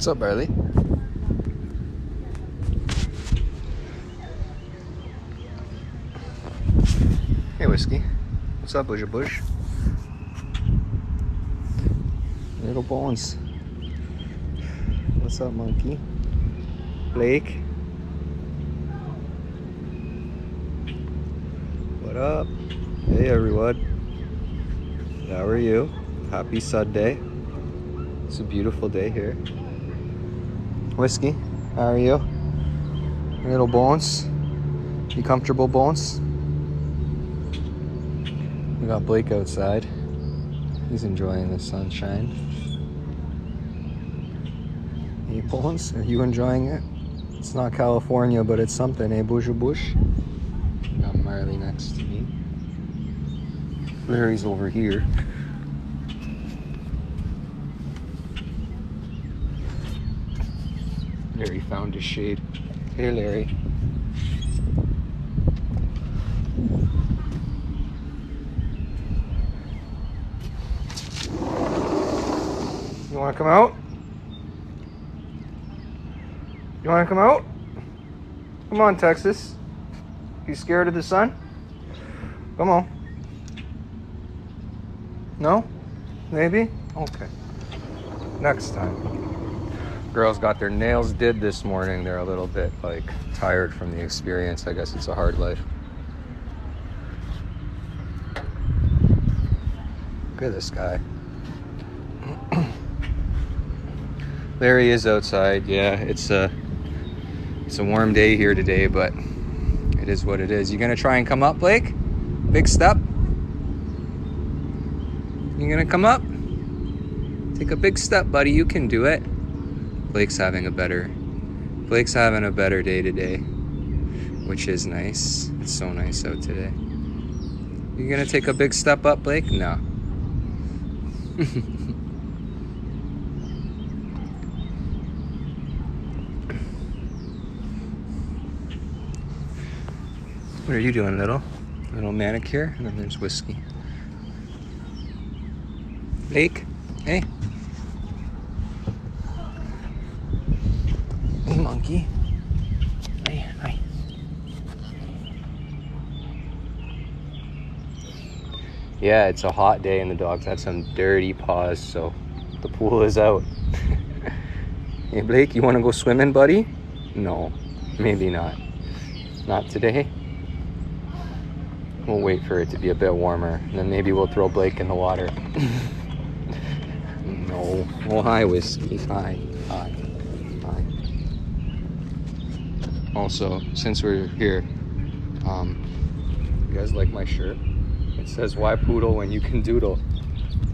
What's up, Barley? Hey, Whiskey. What's up, Bush? Little Bones. What's up, Monkey? Blake. What up? Hey, everyone. How are you? Happy Sunday. It's a beautiful day here. Whiskey, how are you? Little Bones. You comfortable, Bones? We got Blake outside. He's enjoying the sunshine. Hey, Bones, are you enjoying it? It's not California, but it's something, eh, Bush? Got Marley next to me. Larry's over here. Larry found his shade. Hey, Larry. You want to come out? You want to come out? Come on, Texas. You scared of the sun? Come on. No? Maybe? Okay. Next time. Girls got their nails did this morning. They're a little bit like tired from the experience. I guess it's a hard life. Look at this guy. Larry is outside. Yeah, it's a warm day here today, but it is what it is. You gonna try and come up, Blake? Big step. You gonna come up? Take a big step, buddy. You can do it. Blake's having a better day today, which is nice. It's so nice out today. You gonna take a big step up, Blake? No. What are you doing, little manicure? And then there's Whiskey. Blake, hey. Hey, monkey. Hi. Yeah, it's a hot day and the dog's had some dirty paws, so the pool is out. Hey, Blake, you want to go swimming, buddy? No, maybe not. Not today. We'll wait for it to be a bit warmer, and then maybe we'll throw Blake in the water. No. Oh, hi, Whiskey. Hi. Also, since we're here, you guys like my shirt? It says, "Why poodle when you can doodle?"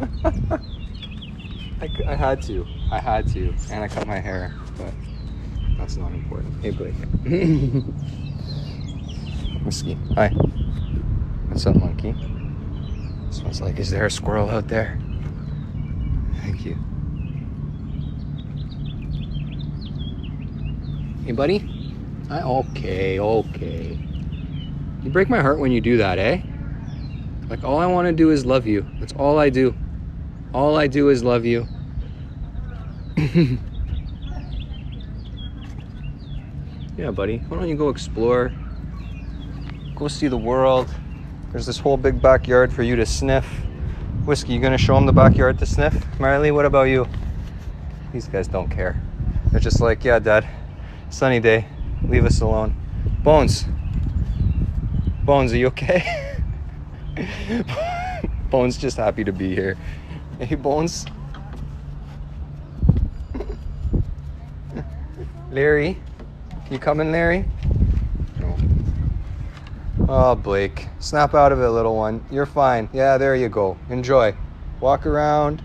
I had to, and I cut my hair, but that's not important. Hey, Blake. Whiskey, hi. What's up, monkey? Smells like, is there a squirrel out there? Thank you. Hey, buddy? Okay. You break my heart when you do that, eh? Like, all I want to do is love you. That's all I do. All I do is love you. Yeah, buddy. Why don't you go explore? Go see the world. There's this whole big backyard for you to sniff. Whiskey, you gonna show them the backyard to sniff? Marley, what about you? These guys don't care. They're just like, yeah, Dad, sunny day. Leave us alone. Bones, are you okay? Bones just happy to be here. Hey, Bones. Larry, you coming, Larry? No. Oh, Blake, snap out of it, little one. You're fine. Yeah, there you go. Enjoy. Walk around,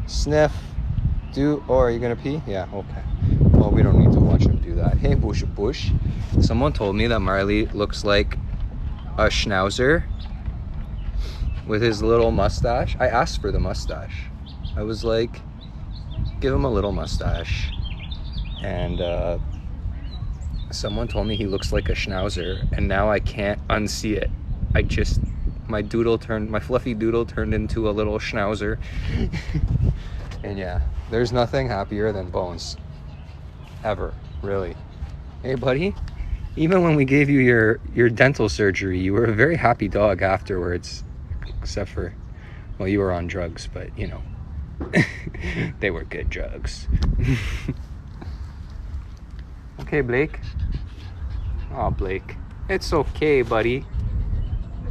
sniff, are you gonna pee? Yeah, okay. Well, we don't need to watch him do that. Hey, Bush. Someone told me that Marley looks like a schnauzer with his little mustache. I asked for the mustache. I was like, give him a little mustache. And someone told me he looks like a schnauzer, and now I can't unsee it. My fluffy doodle turned into a little schnauzer. And yeah, there's nothing happier than Bones. ever, really. Hey, buddy. Even when we gave you your dental surgery, you were a very happy dog afterwards. Except for, well, you were on drugs, but, you know, they were good drugs. Okay, Blake. Oh, Blake. It's okay, buddy.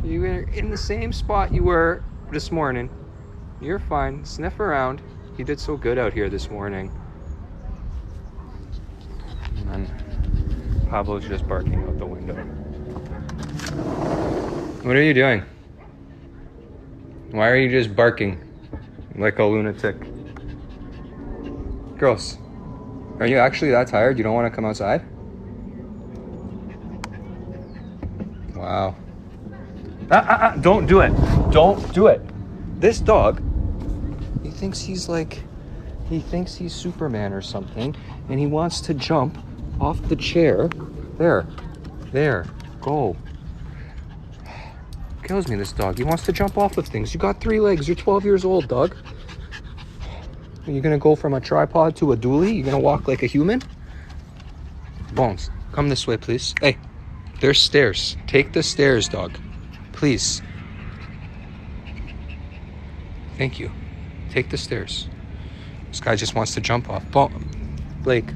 You were in the same spot you were this morning. You're fine. Sniff around. You did so good out here this morning. And Pablo's just barking out the window. What are you doing? Why are you just barking like a lunatic? Girls, are you actually that tired? You don't want to come outside? Wow. Don't do it. Don't do it. This dog, he thinks he's Superman or something, and he wants to jump off the chair. There, go. Kills me, this dog. He wants to jump off of things. You got 3 legs. You're 12 years old, dog. Are you gonna go from a tripod to a dually? You gonna walk like a human? Bones, come this way, please. Hey, there's stairs. Take the stairs, dog. Please. Thank you. Take the stairs. This guy just wants to jump off. Blake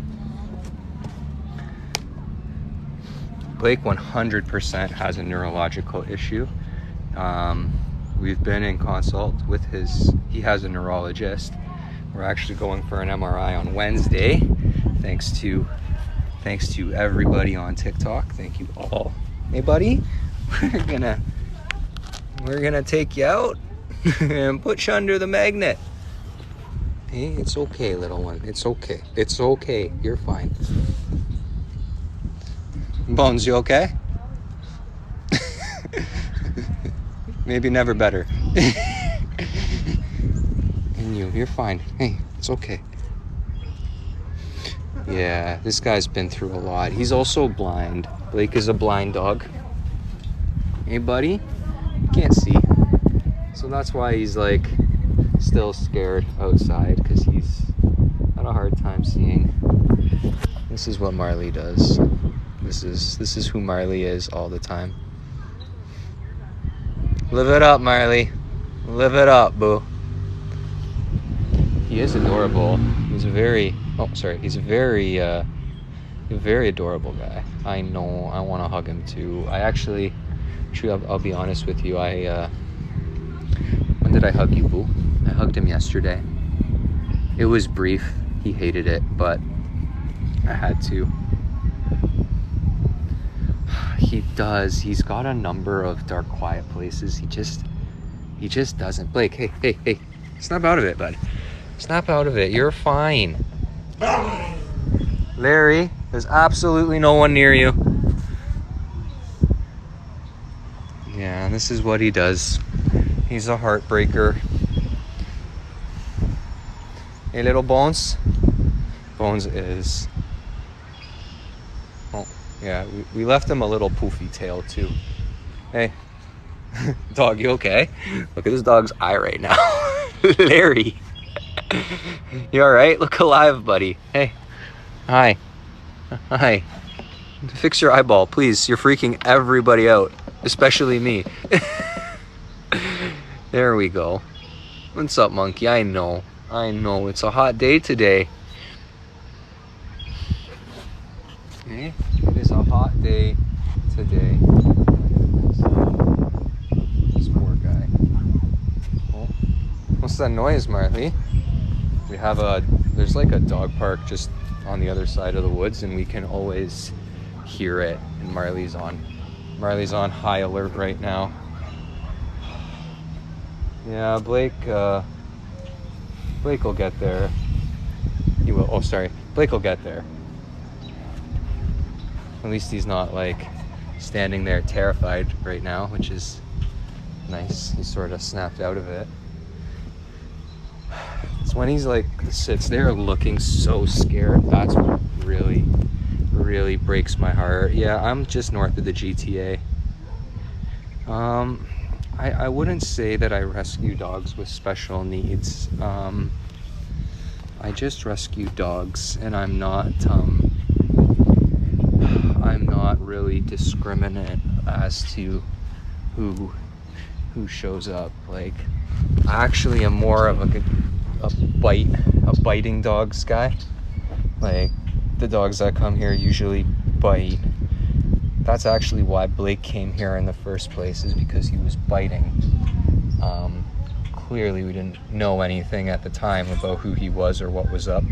100% has a neurological issue. We've been in consult with he has a neurologist. We're actually going for an MRI on Wednesday. Thanks to everybody on TikTok. Thank you all. Hey, buddy, we're gonna take you out and put you under the magnet. Hey, it's okay, little one. It's okay. It's okay. You're fine. Bones, you okay? Maybe never better. And you're fine. Hey, it's okay. Yeah, this guy's been through a lot. He's also blind. Blake is a blind dog. Hey, buddy, you can't see. So that's why he's like still scared outside, because he's had a hard time seeing. This is what Marley does. This is who Marley is all the time. Live it up, Marley. Live it up, boo. He is adorable. He's a very adorable guy. I know. I want to hug him too. I'll be honest with you. When did I hug you, boo? I hugged him yesterday. It was brief. He hated it, but I had to. He does. He's got a number of dark, quiet places. He just doesn't. Blake, hey. Snap out of it, bud. Snap out of it. You're fine. Larry, there's absolutely no one near you. Yeah, this is what he does. He's a heartbreaker. Hey, little Bones. Bones is... Oh, yeah, we left him a little poofy tail, too. Hey. Dog, you okay? Look at this dog's eye right now. Larry. You alright? Look alive, buddy. Hey. Hi. Fix your eyeball, please. You're freaking everybody out. Especially me. There we go. What's up, monkey? I know. It's a hot day today. Okay? It is a hot day today. This poor guy. Oh. What's that noise, Marley? There's like a dog park just on the other side of the woods, and we can always hear it. And Marley's on high alert right now. Yeah, Blake will get there. He will. Oh, sorry. Blake will get there. At least he's not like standing there terrified right now, which is nice. He sort of snapped out of it. It's when he's like sits there looking so scared. That's what really, really breaks my heart. Yeah, I'm just north of the GTA. I wouldn't say that I rescue dogs with special needs. I just rescue dogs, and I'm not really discriminate as to who shows up. Like, I actually am more of a biting dogs guy. Like, the dogs that come here usually bite. That's actually why Blake came here in the first place, is because he was biting. Clearly we didn't know anything at the time about who he was or what was up.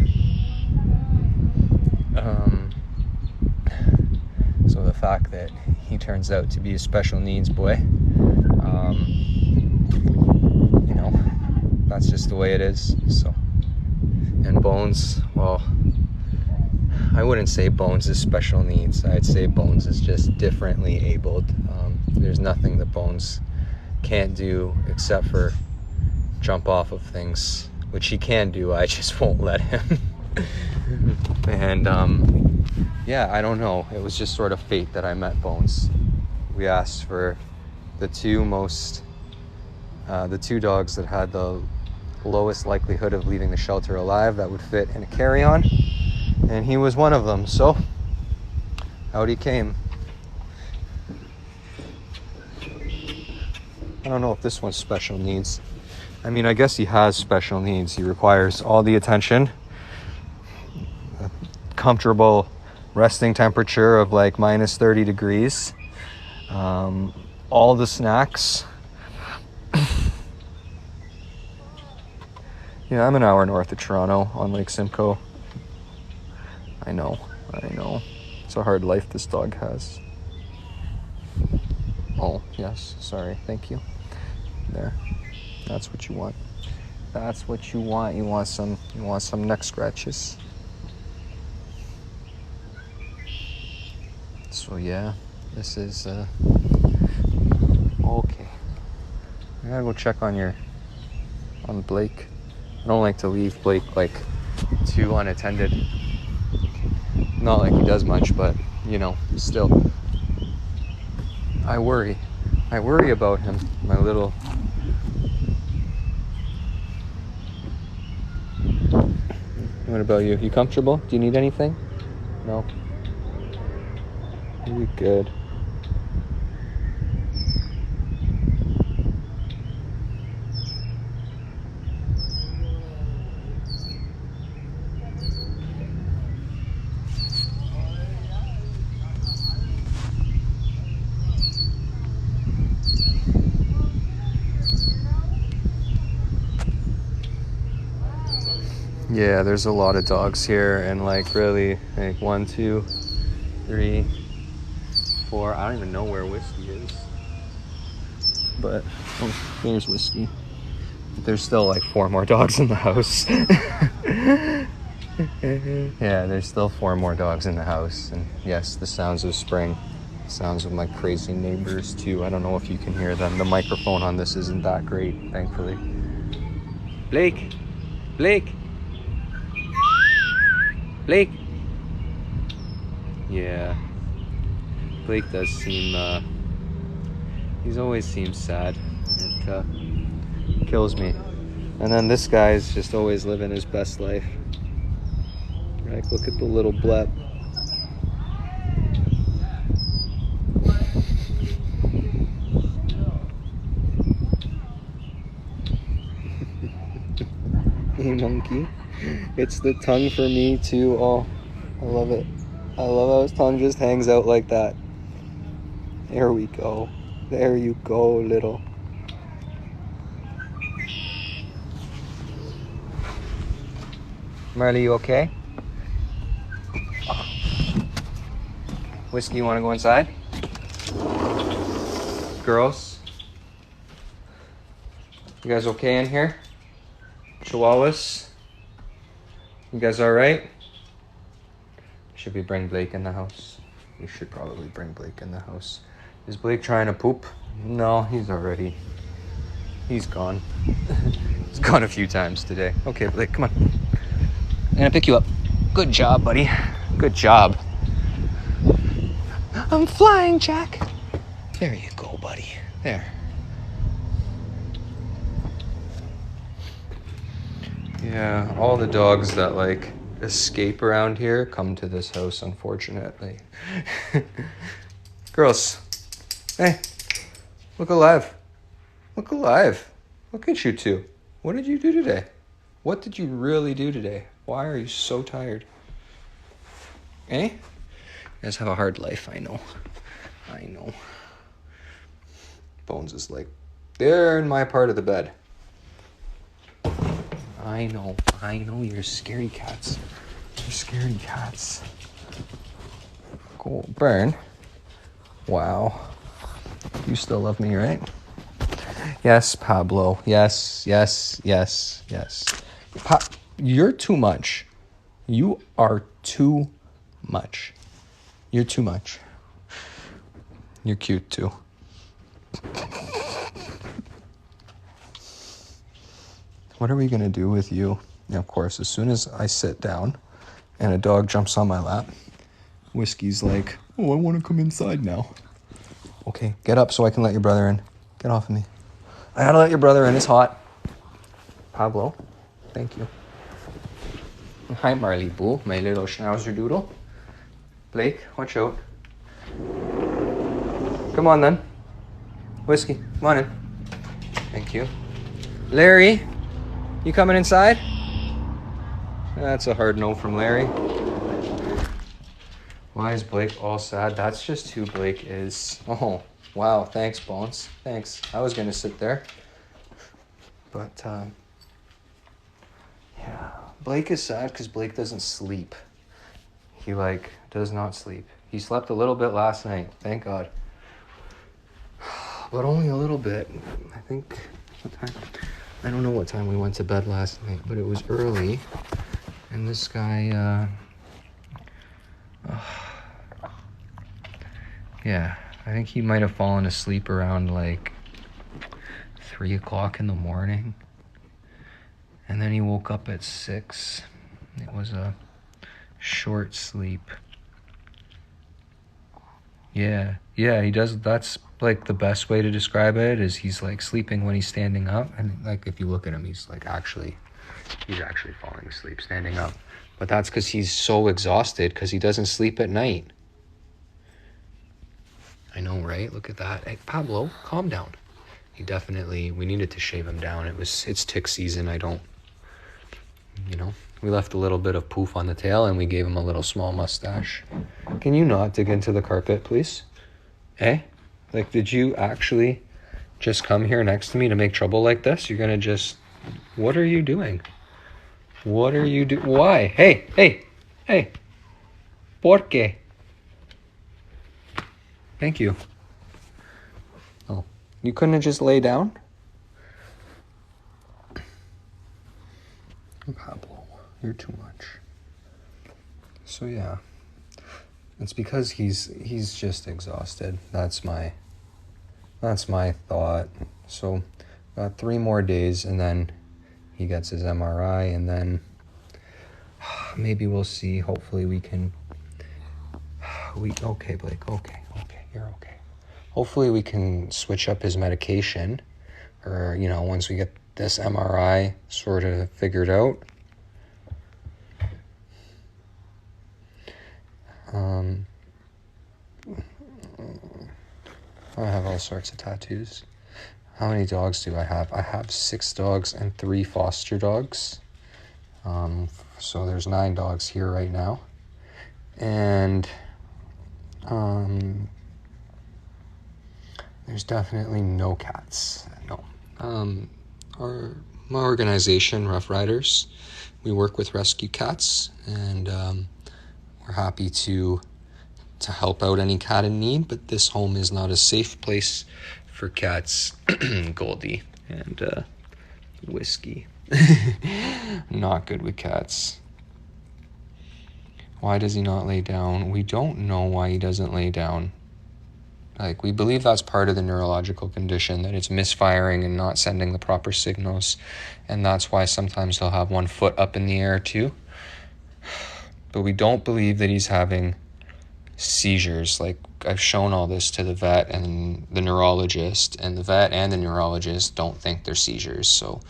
So the fact that he turns out to be a special needs boy, you know, that's just the way it is. So, and Bones, well, I wouldn't say Bones is special needs. I'd say Bones is just differently abled. There's nothing that Bones can't do except for jump off of things, which he can do. I just won't let him. And yeah, I don't know. It was just sort of fate that I met Bones. We asked for the two dogs that had the lowest likelihood of leaving the shelter alive that would fit in a carry-on, and he was one of them. So out he came. I don't know if this one's special needs. I mean, I guess he has special needs. He requires all the attention, a comfortable resting temperature of like minus 30 degrees, all the snacks. Yeah, I'm an hour north of Toronto on Lake Simcoe. I know. It's a hard life this dog has. Oh, yes, sorry, thank you. There. That's what you want. That's what you want. You want some neck scratches. So yeah, this is okay. I gotta go check on Blake. I don't like to leave Blake like too unattended. Not like he does much, but you know, still. I worry about him, my little. What about you? You comfortable? Do you need anything? No? You good? Yeah, there's a lot of dogs here, and like really, like 1, 2, 3, 4. I don't even know where Whiskey is, but oh, there's Whiskey. There's still like 4 more dogs in the house. Yeah, there's still 4 more dogs in the house, and yes, the sounds of spring, sounds of my crazy neighbors too. I don't know if you can hear them. The microphone on this isn't that great, thankfully. Blake. Yeah, Blake does seem, he's always seems sad. It kills me. And then this guy's just always living his best life. Like, look at the little blep. Hey, monkey. It's the tongue for me too. Oh, I love it. I love how his tongue just hangs out like that. There we go. There you go, little. Marley, you okay? Whiskey, you want to go inside? Girls? You guys okay in here? Chihuahuas? You guys alright? Should we bring Blake in the house? We should probably bring Blake in the house. Is Blake trying to poop? No, he's gone. He's gone a few times today. Okay, Blake, come on. I'm gonna pick you up. Good job, buddy. Good job. I'm flying, Jack. There you go, buddy. There. Yeah, all the dogs that like escape around here come to this house, unfortunately. Girls. Hey. Look alive. Look alive. Look at you two. What did you do today? What did you really do today? Why are you so tired? Eh? You guys have a hard life, I know. I know. Bones is like, they're in my part of the bed. I know, you're scaredy cats. You're scaredy cats. Cool. Burn. Wow. You still love me, right? Yes, Pablo. Yes. You're too much. You are too much. You're too much. You're cute too. What are we going to do with you? And of course, as soon as I sit down and a dog jumps on my lap, Whiskey's like, oh, I want to come inside now. Okay, get up so I can let your brother in. Get off of me. I gotta let your brother in. It's hot. Pablo, thank you. Hi, Marley Boo, my little schnauzer doodle. Blake, watch out. Come on then. Whiskey, come on in. Thank you. Larry, you coming inside? That's a hard no from Larry. Why is Blake all sad? That's just who Blake is. Oh, wow. Thanks, Bones. Thanks. I was going to sit there. But, yeah. Blake is sad because Blake doesn't sleep. He, does not sleep. He slept a little bit last night. Thank God. But only a little bit. I think, what time? I don't know what time we went to bed last night, but it was early. And this guy, yeah, I think he might have fallen asleep around 3 o'clock in the morning. And then he woke up at 6. It was a short sleep. Yeah, he does. That's the best way to describe it is he's sleeping when he's standing up. And if you look at him, he's actually falling asleep standing up. But that's because he's so exhausted because he doesn't sleep at night. I know, right? Look at that. Hey, Pablo, calm down. We needed to shave him down. It's tick season. We left a little bit of poof on the tail and we gave him a little small mustache. Can you not dig into the carpet, please? Eh? Did you actually just come here next to me to make trouble like this? You're gonna just... What are you doing? What are you doing? Why? Hey! ¿Por qué? Thank you. Oh, you couldn't have just lay down? Pablo, you're too much. So yeah, it's because he's just exhausted. That's my thought. So got 3 more days and then he gets his MRI and then maybe we'll see. Hopefully we can. Okay, Blake. Okay, you're okay. Hopefully we can switch up his medication, or once we get this MRI sort of figured out. I have all sorts of tattoos. How many dogs do I have? I have 6 dogs and 3 foster dogs. So there's 9 dogs here right now. And there's definitely no cats. No. My organization, Rough Riders, we work with rescue cats, and we're happy to help out any cat in need, but this home is not a safe place for cats. Goldie and Whiskey. Not good with cats. Why does he not lay down? We don't know why he doesn't lay down. We believe that's part of the neurological condition, that it's misfiring and not sending the proper signals. And that's why sometimes he'll have one foot up in the air too. But we don't believe that he's having seizures. I've shown all this to the vet and the neurologist, and the vet and the neurologist don't think they're seizures. So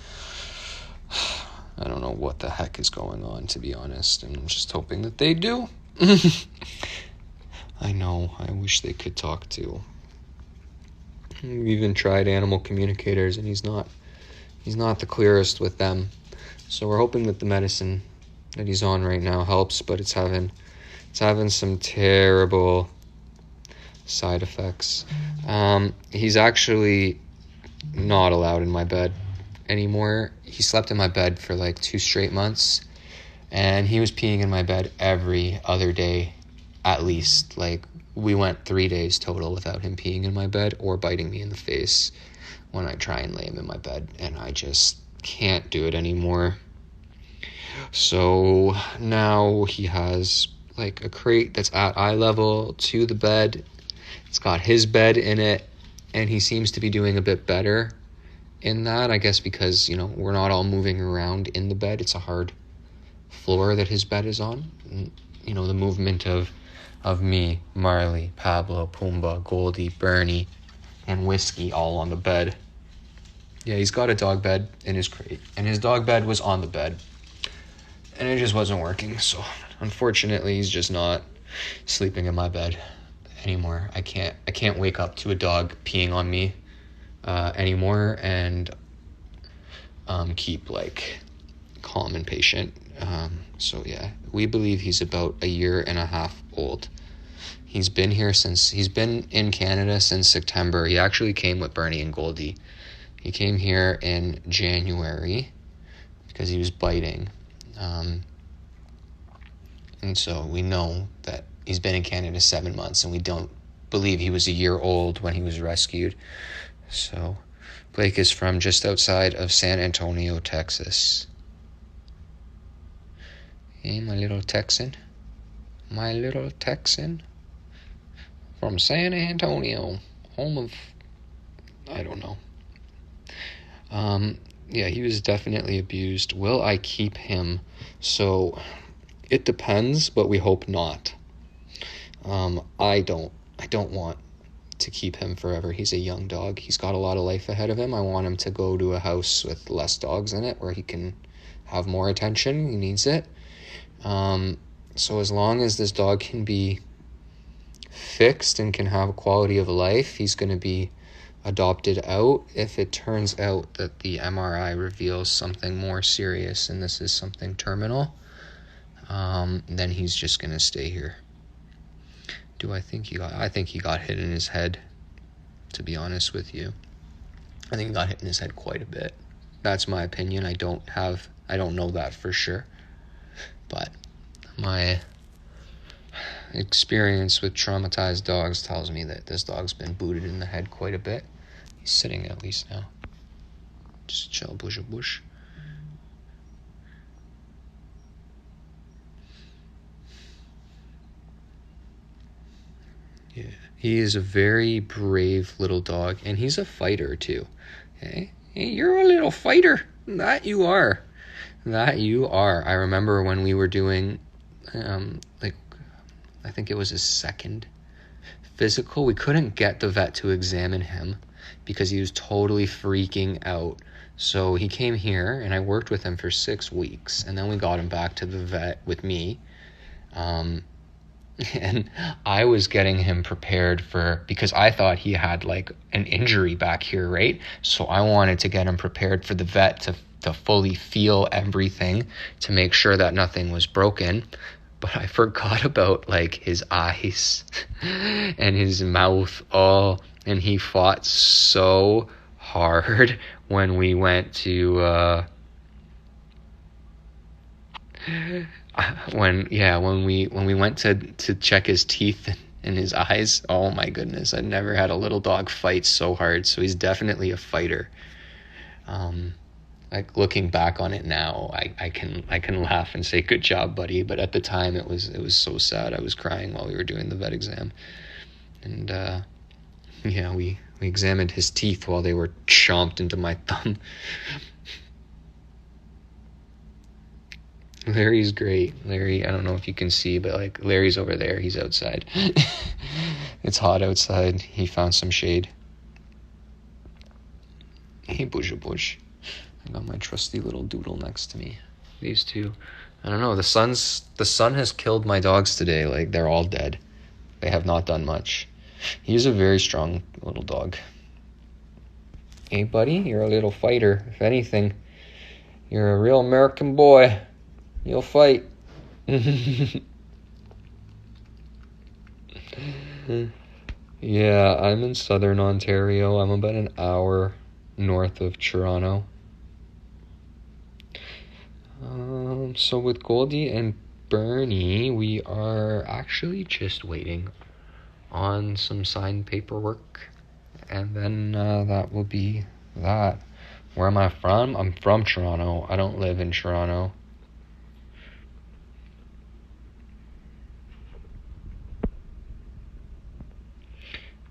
I don't know what the heck is going on, to be honest. And I'm just hoping that they do. I know. I wish they could talk too. We've even tried animal communicators, and he's not the clearest with them. So we're hoping that the medicine that he's on right now helps, but it's having some terrible side effects. He's actually not allowed in my bed anymore. He slept in my bed for like 2 straight months, and he was peeing in my bed every other day, at least. Like, we went 3 days total without him peeing in my bed or biting me in the face when I try and lay him in my bed, and I just can't do it anymore. So now he has like a crate that's at eye level to the bed. It's got his bed in it, and he seems to be doing a bit better in that, I guess, because, you know, we're not all moving around in the bed. It's a hard floor that his bed is on. And, you know, the movement of me, Marley, Pablo, Pumbaa, Goldie, Bernie, and Whiskey all on the bed. Yeah, he's got a dog bed in his crate, and his dog bed was on the bed, and it just wasn't working. So unfortunately, he's just not sleeping in my bed anymore. I can't wake up to a dog peeing on me anymore and keep like calm and patient. So yeah, we believe he's about 1.5 years old. He's been in Canada since September. He actually came with Bernie and Goldie. He came here in January because he was biting. And so we know that he's been in Canada 7 months, and we don't believe he was 1 year old when he was rescued. So Blake is from just outside of San Antonio, Texas. Hey, my little Texan. My little Texan. From San Antonio, home of, I don't know. Yeah, he was definitely abused. Will I keep him? So it depends, but we hope not. I don't want to keep him forever. He's a young dog. He's got a lot of life ahead of him. I want him to go to a house with less dogs in it where he can have more attention. He needs it. So as long as this dog can be fixed and can have a quality of life, he's going to be adopted out. If it turns out that the MRI reveals something more serious and this is something terminal, then he's just going to stay here. I think he got hit in his head, to be honest with you. I think he got hit in his head quite a bit. That's my opinion. I don't know that for sure. But my experience with traumatized dogs tells me that this dog's been booted in the head quite a bit. He's sitting at least now. Just chill, bush. Yeah, he is a very brave little dog, and he's a fighter too. Hey, you're a little fighter. That you are. I remember when we were doing, I think it was his second physical. We couldn't get the vet to examine him because he was totally freaking out. So he came here, and I worked with him for 6 weeks, and then we got him back to the vet with me. And I was getting him prepared because I thought he had like an injury back here, right? So I wanted to get him prepared for the vet to fully feel everything to make sure that nothing was broken. But I forgot about like his eyes and his mouth. And he fought so hard when we went to when we went to check his teeth and his eyes. Oh my goodness, I've never had a little dog fight so hard. So he's definitely a fighter. Like looking back on it now, I can laugh and say good job, buddy, but at the time it was so sad. I was crying while we were doing the vet exam. And we examined his teeth while they were chomped into my thumb. Larry's great. Larry, I don't know if you can see, but like Larry's over there. He's outside. It's hot outside. He found some shade. Hey, bush. I got my trusty little doodle next to me. These two, I don't know. The sun has killed my dogs today. Like they're all dead. They have not done much. He's a very strong little dog. Hey, buddy, you're a little fighter. If anything, you're a real American boy. You'll fight. Yeah, I'm in southern Ontario. I'm about an hour north of Toronto. So with Goldie and Bernie, we are actually just waiting on some signed paperwork, and then that will be that. Where am I from? I'm from Toronto. I don't live in Toronto.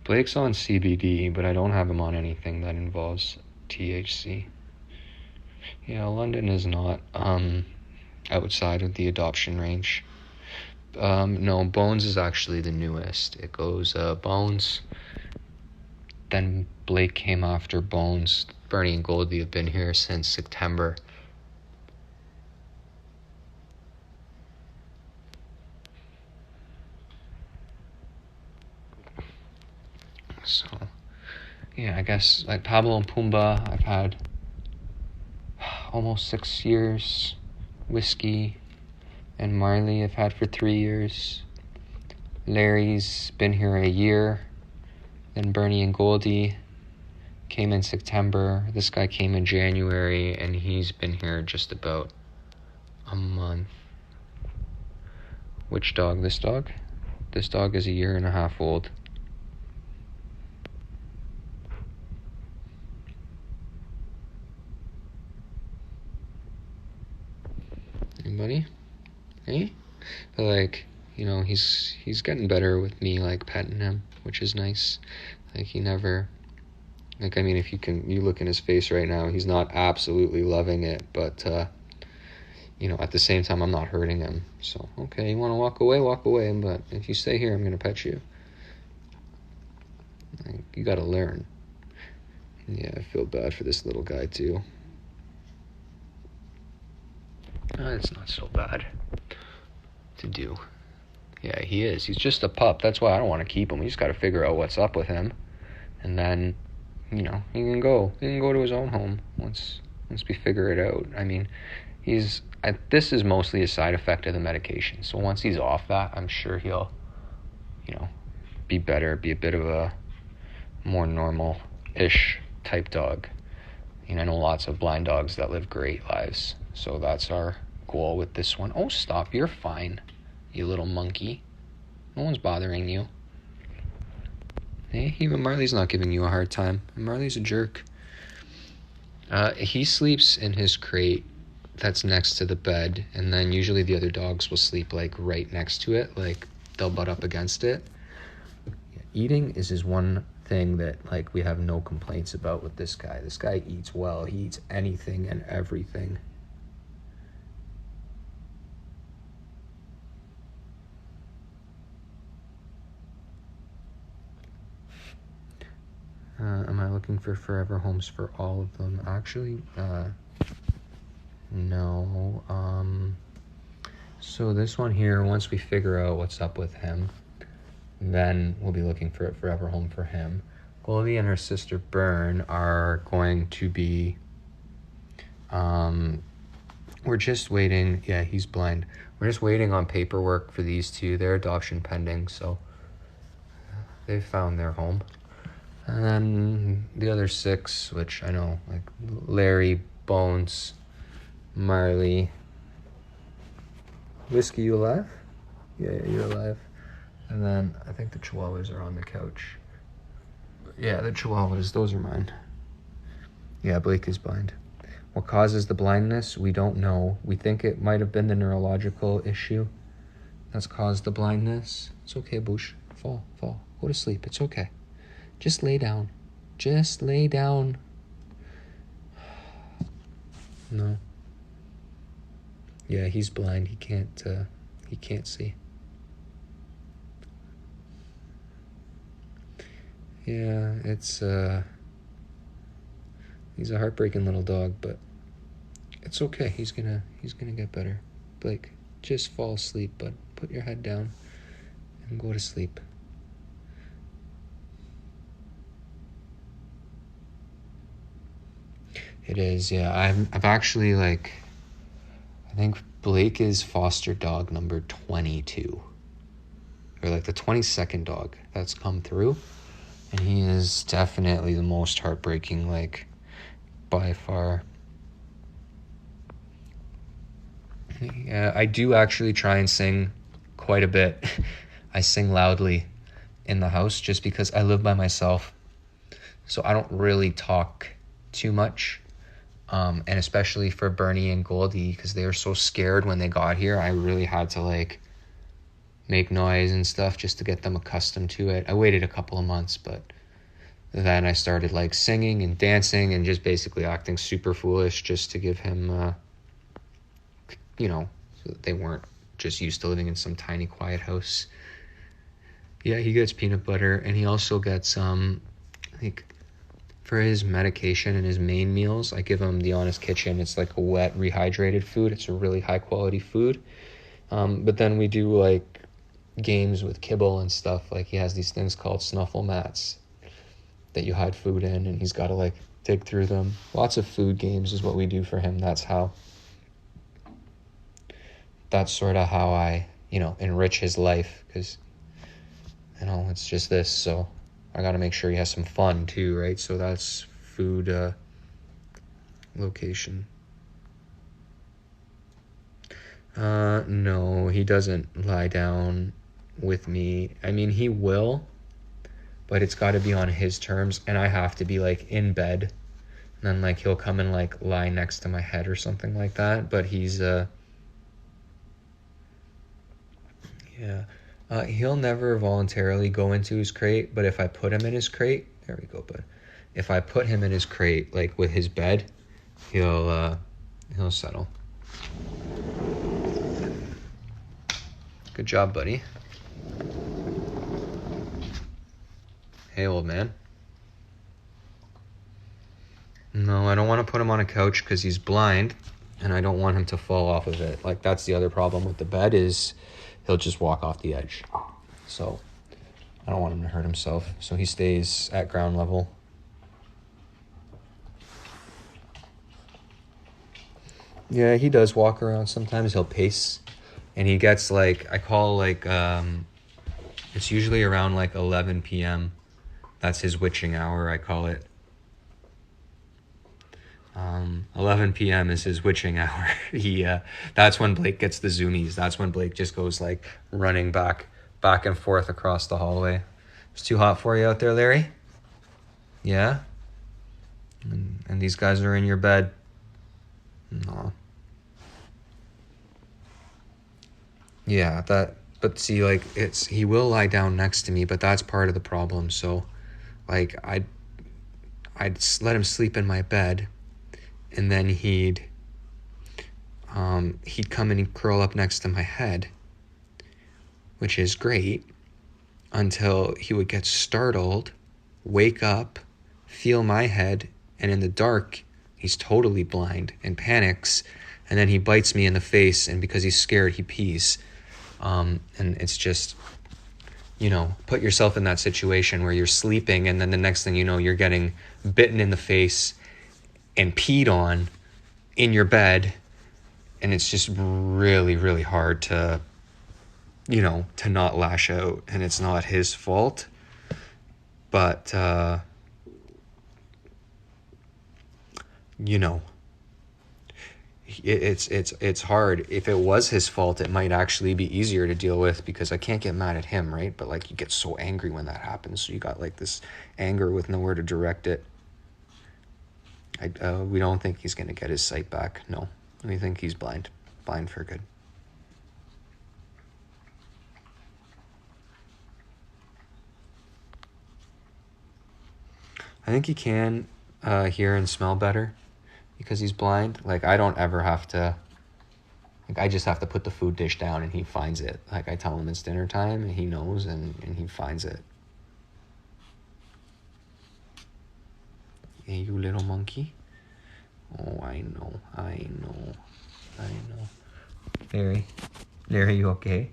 Blake's on CBD, but I don't have him on anything that involves THC. Yeah, London is not outside of the adoption range. No, Bones is actually the newest. It goes Bones, then Blake came after Bones. Bernie and Goldie have been here since September. So, yeah, I guess like Pablo and Pumbaa, I've had almost 6 years. Whiskey and Marley I've had for 3 years. Larry's been here a year. Then Bernie and Goldie came in September. This guy came in January, and he's been here just about a month. Which dog? This dog? This dog is 1.5 years old. Anybody? Hey? But like, you know, he's getting better with me like petting him, which is nice. Like he never, like, I mean, if you look in his face right now, he's not absolutely loving it, but you know, at the same time, I'm not hurting him. So, okay, you want to walk away, but if you stay here, I'm going to pet you. Like, you got to learn. Yeah, I feel bad for this little guy too. It's not so bad to do. Yeah, he is. He's just a pup. That's why I don't want to keep him. We just got to figure out what's up with him. And then, you know, he can go to his own home once we figure it out. I mean, this is mostly a side effect of the medication. So once he's off that, I'm sure he'll, you know, be better, be a bit of a more normal-ish type dog. You know, I know lots of blind dogs that live great lives. So that's our goal with this one. Oh, stop. You're fine, you little monkey. No one's bothering you. Hey, even Marley's not giving you a hard time. Marley's a jerk. He sleeps in his crate that's next to the bed, and then usually the other dogs will sleep like right next to it, like they'll butt up against it. Yeah, eating is his one thing that like we have no complaints about with this guy. This guy eats well. He eats anything and everything. Am I looking for forever homes for all of them? Actually, no. So this one here, once we figure out what's up with him, then we'll be looking for a forever home for him. Goldie and her sister Bern are going to be, we're just waiting. Yeah, he's blind. We're just waiting on paperwork for these two. Their adoption pending, so they've found their home. And then the other 6, which I know, like Larry, Bones, Marley. Whiskey, you alive? Yeah, you're alive. And then I think the Chihuahuas are on the couch. Yeah, the Chihuahuas, those are mine. Yeah, Blake is blind. What causes the blindness? We don't know. We think it might have been the neurological issue that's caused the blindness. It's okay, Boosh. Fall. Go to sleep. It's okay. Just lay down. Just lay down. No. Yeah, he's blind. He can't see. Yeah, it's he's a heartbreaking little dog, but it's okay. He's gonna get better. Blake, just fall asleep, but put your head down and go to sleep. It is, yeah. I've actually, like, I think Blake is foster dog number 22. Or like the 22nd dog that's come through. And he is definitely the most heartbreaking, like, by far. Yeah, I do actually try and sing quite a bit. I sing loudly in the house just because I live by myself. So I don't really talk too much. And especially for Bernie and Goldie, because they were so scared when they got here, I really had to, like, make noise and stuff just to get them accustomed to it. I waited a couple of months, but then I started, like, singing and dancing and just basically acting super foolish just to give him, so that they weren't just used to living in some tiny quiet house. Yeah, he gets peanut butter, and he also gets, like, for his medication and his main meals, I give him the Honest Kitchen. It's like a wet, rehydrated food. It's a really high-quality food. But then we do, like, games with kibble and stuff. Like, he has these things called snuffle mats that you hide food in, and he's got to, like, dig through them. Lots of food games is what we do for him. That's sort of how I, enrich his life, because, it's just this, so I got to make sure he has some fun too, right? So that's food location. No, he doesn't lie down with me. I mean, he will, but it's got to be on his terms, and I have to be, like, in bed. And then, like, he'll come and, like, lie next to my head or something like that. But he's, he'll never voluntarily go into his crate, but if I put him in his crate, there we go, bud. If I put him in his crate, like, with his bed, he'll settle. Good job, buddy. Hey, old man. No, I don't want to put him on a couch because he's blind, and I don't want him to fall off of it. Like, that's the other problem with the bed is he'll just walk off the edge. So I don't want him to hurt himself. So he stays at ground level. Yeah, he does walk around. Sometimes he'll pace, and he gets, like, I call, like, it's usually around, like, 11 p.m. That's his witching hour, I call it. 11 p.m. is his witching hour. That's when Blake gets the zoomies. That's when Blake just goes, like, running back and forth across the hallway. It's too hot for you out there, Larry? Yeah? And these guys are in your bed? No. Yeah, but see, like, he will lie down next to me, but that's part of the problem. So, like, I'd let him sleep in my bed, and then he'd come in and curl up next to my head, which is great, until he would get startled, wake up, feel my head, and in the dark, he's totally blind and panics, and then he bites me in the face, and because he's scared, he pees. And it's just, put yourself in that situation where you're sleeping, and then the next thing you know, you're getting bitten in the face and peed on in your bed, and it's just really, really hard to not lash out, and it's not his fault, but it's hard. If it was his fault, it might actually be easier to deal with because I can't get mad at him, right? But, like, you get so angry when that happens, so you got, like, this anger with nowhere to direct it. We don't think he's gonna get his sight back. No, we think he's blind for good. I think he can hear and smell better because he's blind. Like, I don't ever have to, like, I just have to put the food dish down and he finds it. Like, I tell him it's dinner time and he knows and he finds it. Hey, you little monkey. Oh, I know. Larry, you okay?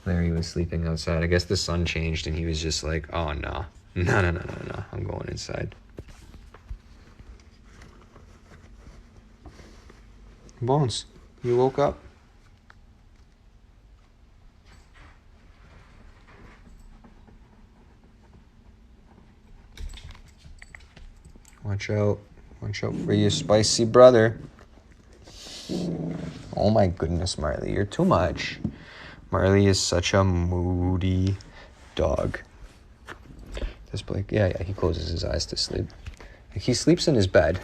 Larry was sleeping outside. I guess the sun changed and he was just like, oh, no, I'm going inside. Bones, you woke up? Watch out. Watch out for your spicy brother. Oh my goodness, Marley, you're too much. Marley is such a moody dog. This Blake, yeah, he closes his eyes to sleep. Like, he sleeps in his bed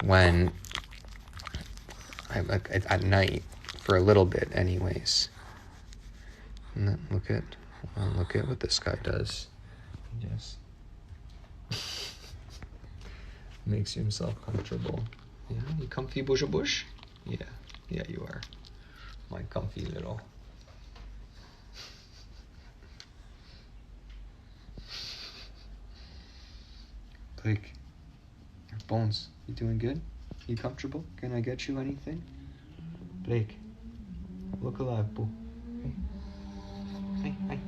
when at night for a little bit, anyways. And then look at what this guy does. He just makes himself comfortable. Yeah, you comfy, bush? Yeah, you are. My comfy little. Blake, Bones, you doing good? You comfortable? Can I get you anything? Blake, look alive, boo. Hey. Hi.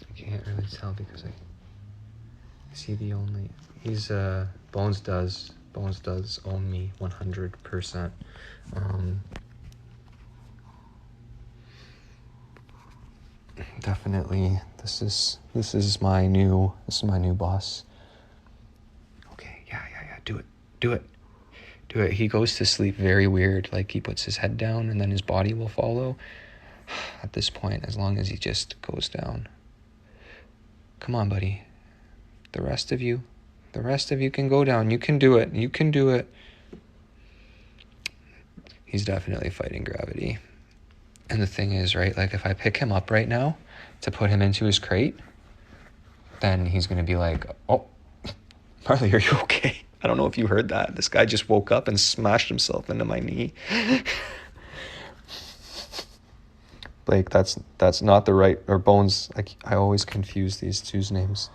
I can't really tell because I see the only. He's Bones does own me 100%. Definitely, this is my new boss. Okay, yeah. Do it. He goes to sleep very weird. Like, he puts his head down and then his body will follow. At this point, as long as he just goes down. Come on, buddy. The rest of you can go down. You can do it. He's definitely fighting gravity. And the thing is, right, like, if I pick him up right now to put him into his crate, then he's going to be like, oh, Marley, are you okay? I don't know if you heard that. This guy just woke up and smashed himself into my knee. Blake, that's not the right, or Bones, I always confuse these two's names.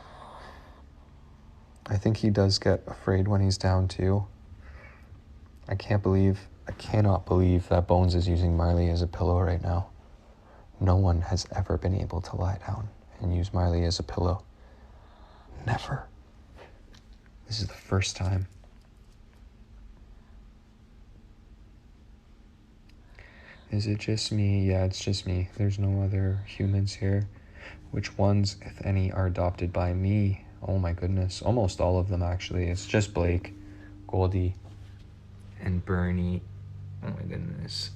I think he does get afraid when he's down too. I cannot believe that Bones is using Marley as a pillow right now. No one has ever been able to lie down and use Marley as a pillow. Never. This is the first time. Is it just me? Yeah, it's just me. There's no other humans here. Which ones, if any, are adopted by me? Oh my goodness. Almost all of them, actually. It's just Blake, Goldie, and Bernie. Oh my goodness.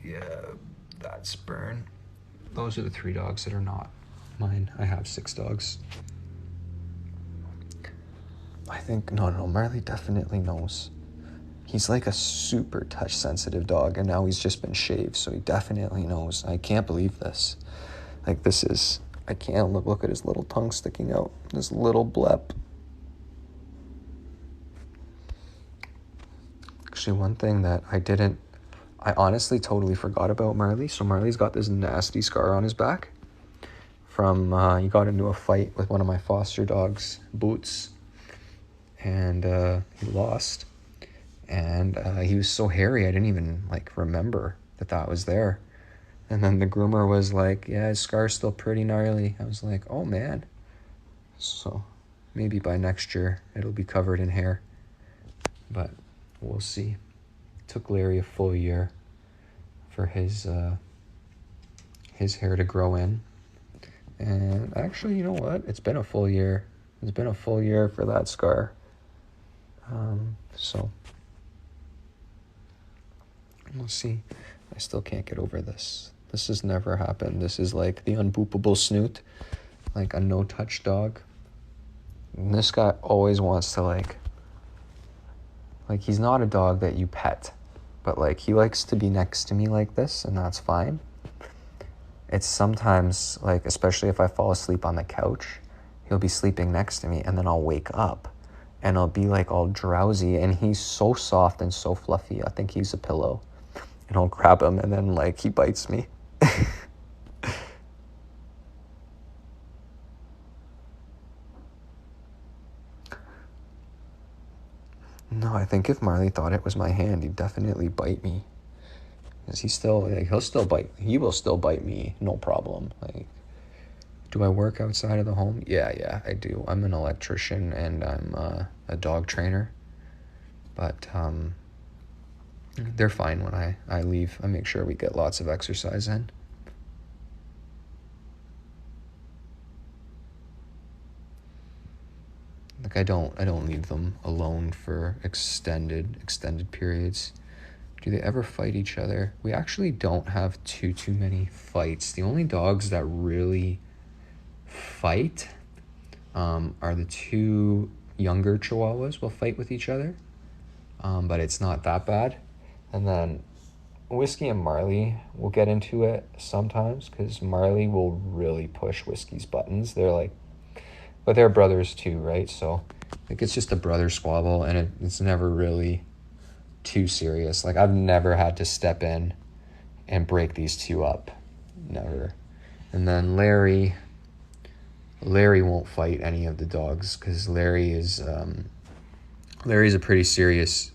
Yeah, that's Bern. Those are the 3 dogs that are not mine. I have 6 dogs. I think, no, Marley definitely knows. He's like a super touch-sensitive dog, and now he's just been shaved, so he definitely knows. I can't believe this. Like, I can't look at his little tongue sticking out. This little blep. Actually, one thing that I honestly totally forgot about Marley. So Marley's got this nasty scar on his back from, he got into a fight with one of my foster dogs, Boots, and he lost. And he was so hairy, I didn't even, remember that was there. And then the groomer was like, yeah, his scar's still pretty gnarly. I was like, oh, man. So maybe by next year, it'll be covered in hair. But we'll see. It took Larry a full year for his hair to grow in. And actually, you know what? It's been a full year. It's been a full year for that scar. So we'll see. I still can't get over this. This has never happened. This is like the unboopable snoot, like a no-touch dog. And this guy always wants to like he's not a dog that you pet, but he likes to be next to me like this, and that's fine. It's sometimes, especially if I fall asleep on the couch, he'll be sleeping next to me, and then I'll wake up, and I'll be all drowsy, and he's so soft and so fluffy. I think he's a pillow. And I'll grab him, and then, he bites me. No, I think if Marley thought it was my hand, he'd definitely bite me. Is he still, like, he will still bite me, no problem. Like, do I work outside of the home? Yeah, I do. I'm an electrician and I'm a dog trainer. But they're fine when I leave. I make sure we get lots of exercise in. Like, I don't leave them alone for extended periods. Do they ever fight each other? We actually don't have too many fights. The only dogs that really fight are the two younger Chihuahuas will fight with each other, but it's not that bad. And then Whiskey and Marley will get into it sometimes because Marley will really push Whiskey's buttons. But they're brothers too, right? So like, it's just a brother squabble, and it's never really too serious. Like, I've never had to step in and break these two up. Never. And then Larry won't fight any of the dogs because Larry's a pretty serious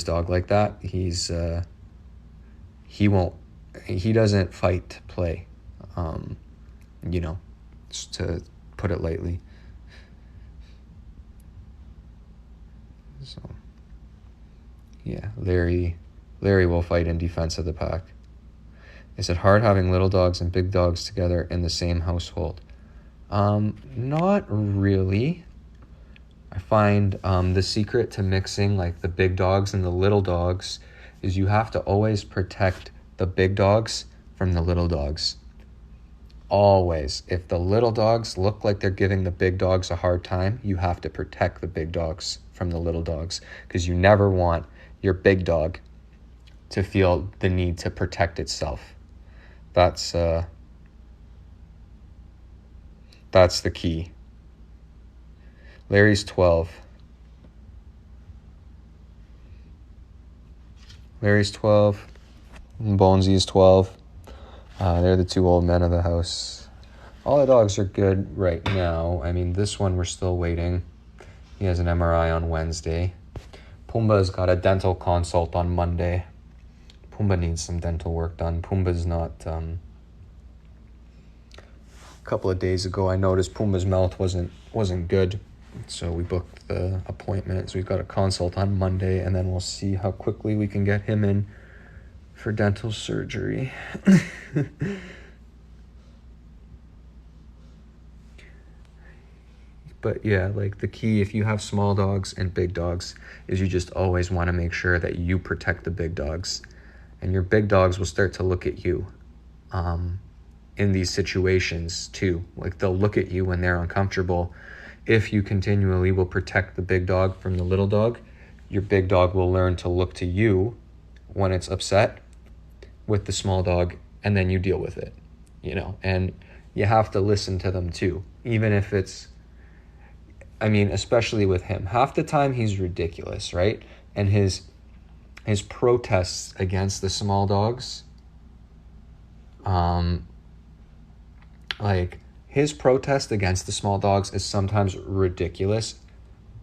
dog like that. He doesn't fight to play, just to put it lightly. So yeah, Larry will fight in defense of the pack. Is it hard having little dogs and big dogs together in the same household? Not really. I find the secret to mixing like the big dogs and the little dogs is you have to always protect the big dogs from the little dogs. Always. If the little dogs look like they're giving the big dogs a hard time, you have to protect the big dogs from the little dogs, because you never want your big dog to feel the need to protect itself. That's the key. Larry's 12. Bonesy is 12. They're the two old men of the house. All the dogs are good right now. I mean, this one we're still waiting. He has an MRI on Wednesday. Pumbaa's got a dental consult on Monday. Pumbaa needs some dental work done. Pumbaa's not... A couple of days ago, I noticed Pumbaa's mouth wasn't good. So we booked the appointment. So we've got a consult on Monday, and then we'll see how quickly we can get him in for dental surgery. But yeah, like, the key, if you have small dogs and big dogs, is you just always want to make sure that you protect the big dogs. And your big dogs will start to look at you in these situations too. Like, they'll look at you when they're uncomfortable. If you continually will protect the big dog from the little dog, your big dog will learn to look to you when it's upset with the small dog, and then you deal with it, and you have to listen to them too, even if it's, especially with him. Half the time he's ridiculous, right? And his protests against the small dogs, his protest against the small dogs is sometimes ridiculous,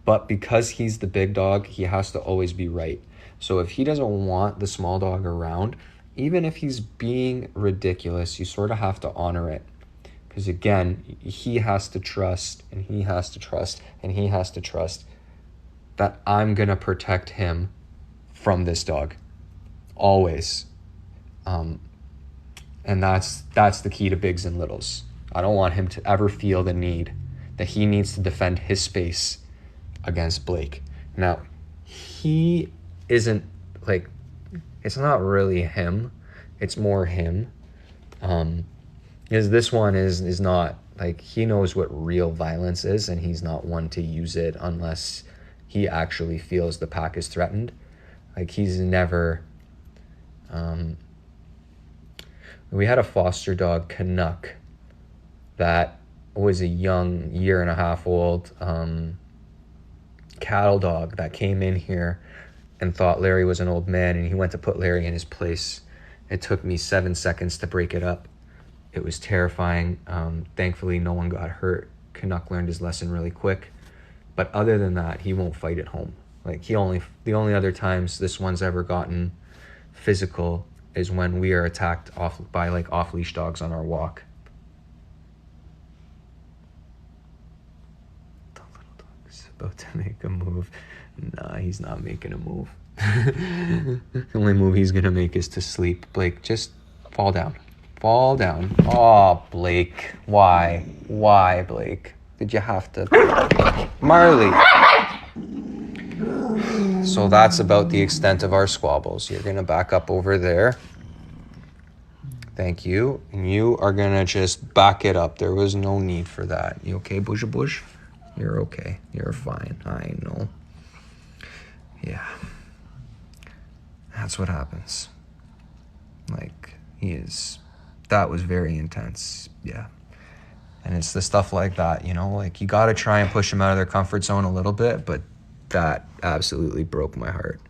but because he's the big dog, he has to always be right. So if he doesn't want the small dog around, even if he's being ridiculous, you sort of have to honor it. Because again, he has to trust, and he has to trust, and he has to trust that I'm going to protect him from this dog. Always. And that's the key to bigs and littles. I don't want him to ever feel the need that he needs to defend his space against Blake. Now, he isn't, it's not really him. It's more him. Because this one is not, he knows what real violence is, and he's not one to use it unless he actually feels the pack is threatened. He's never... we had a foster dog, Canuck, that was a young 1.5-year-old cattle dog that came in here and thought Larry was an old man, and he went to put Larry in his place. It took me 7 seconds to break it up. It was terrifying. Thankfully, no one got hurt. Canuck learned his lesson really quick. But other than that, he won't fight at home. The only other times this one's ever gotten physical is when we are attacked by like off-leash dogs on our walk. The little dog is about to make a move. Nah, he's not making a move. The only move he's gonna make is to sleep. Blake, just fall down. Fall down. Oh, Blake. Why? Why, Blake? Did you have to? Marley. So that's about the extent of our squabbles. You're gonna back up over there. Thank you. And you are gonna just back it up. There was no need for that. You okay, Bouge Bouge? You're okay. You're fine. I know. Yeah. That's what happens. Like, that was very intense. Yeah. And it's the stuff like that, you know, like you got to try and push them out of their comfort zone a little bit, but that absolutely broke my heart.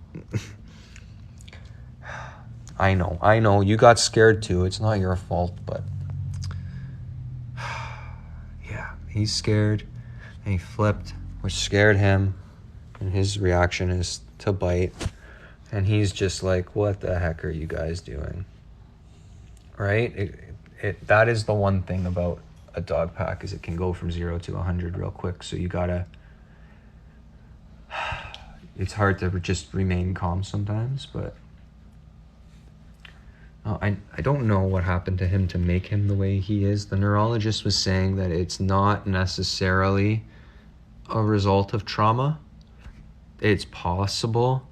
I know, you got scared too. It's not your fault, but yeah, he's scared and he flipped, which scared him. And his reaction is to bite. And he's just like, what the heck are you guys doing? Right? That is the one thing about a dog pack, is it can go from 0 to 100 real quick. So you gotta, it's hard to just remain calm sometimes, but I don't know what happened to him to make him the way he is. The neurologist was saying that it's not necessarily a result of trauma. It's possible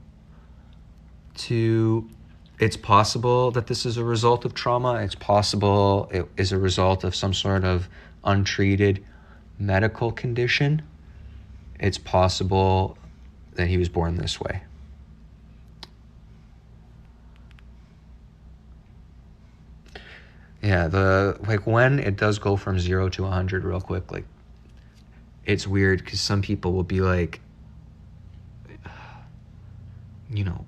that this is a result of trauma. It's possible it is a result of some sort of untreated medical condition. It's possible that he was born this way. Yeah, when it does go from 0 to 100 real quick, like, it's weird because some people will be like, you know,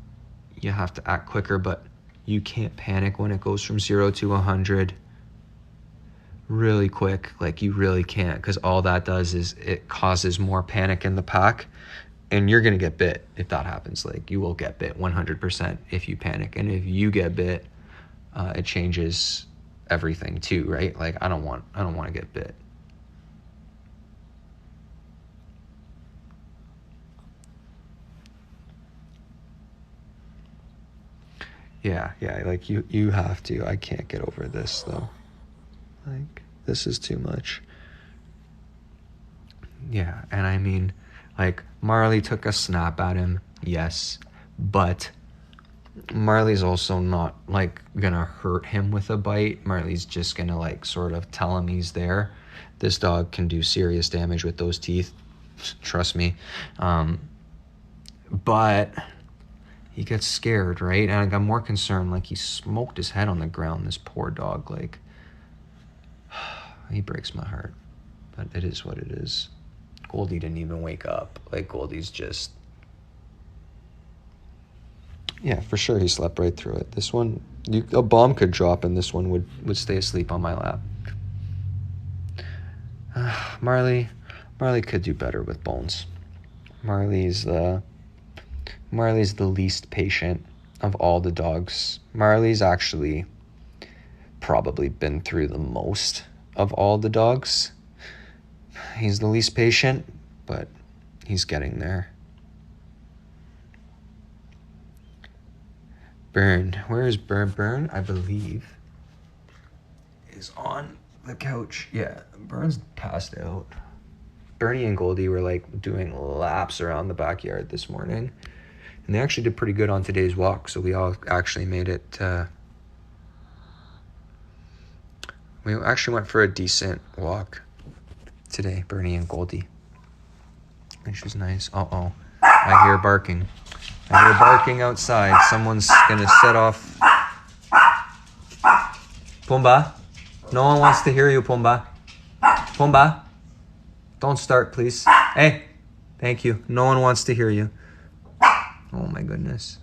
you have to act quicker, but you can't panic when it goes from 0 to 100 really quick. Like, you really can't, because all that does is it causes more panic in the pack, and you're going to get bit if that happens. Like, you will get bit 100% if you panic. And if you get bit, it changes everything too, right? Like, I don't want to get bit. Yeah, like you have to. I can't get over this though. Like, this is too much. Yeah, and I mean, like, Marley took a snap at him, yes, but Marley's also not like gonna hurt him with a bite. Marley's just gonna like sort of tell him he's there. This dog can do serious damage with those teeth, trust me. But he gets scared, right? And I'm more concerned, like, he smoked his head on the ground, this poor dog. Like, he breaks my heart, but it is what it is. Goldie didn't even wake up. Like, Goldie's just, yeah, for sure he slept right through it. This one, a bomb could drop and this one would stay asleep on my lap. Marley could do better with Bones. Marley's the least patient of all the dogs. Marley's actually probably been through the most of all the dogs. He's the least patient, but he's getting there. Burn. Where is Burn? Burn, I believe, is on the couch. Yeah, Burn's passed out. Bernie and Goldie were like doing laps around the backyard this morning. And they actually did pretty good on today's walk, so we all actually made it. We actually went for a decent walk today, Bernie and Goldie, which was nice. Uh-oh, I hear barking. I hear barking outside. Someone's gonna set off. Pumbaa, no one wants to hear you, Pumbaa. Pumbaa, don't start, please. Hey, thank you. No one wants to hear you. Oh my goodness.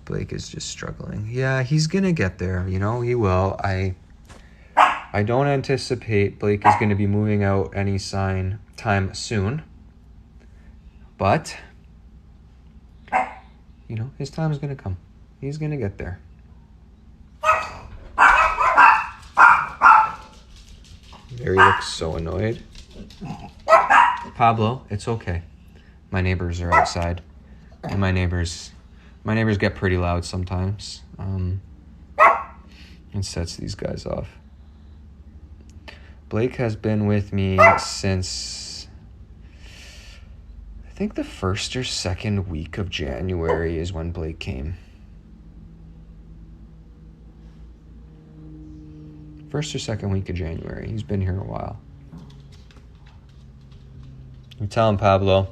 Blake is just struggling. Yeah, he's gonna get there, you know, he will. I don't anticipate Blake is gonna be moving out any time soon. But, you know, his time is gonna come. He's gonna get there. Larry looks so annoyed. Pablo, it's okay. My neighbors are outside, and my neighbors get pretty loud sometimes. It sets these guys off. Blake has been with me since, I think the first or second week of January is when Blake came. First or second week of January. He's been here a while. You tell him, Pablo.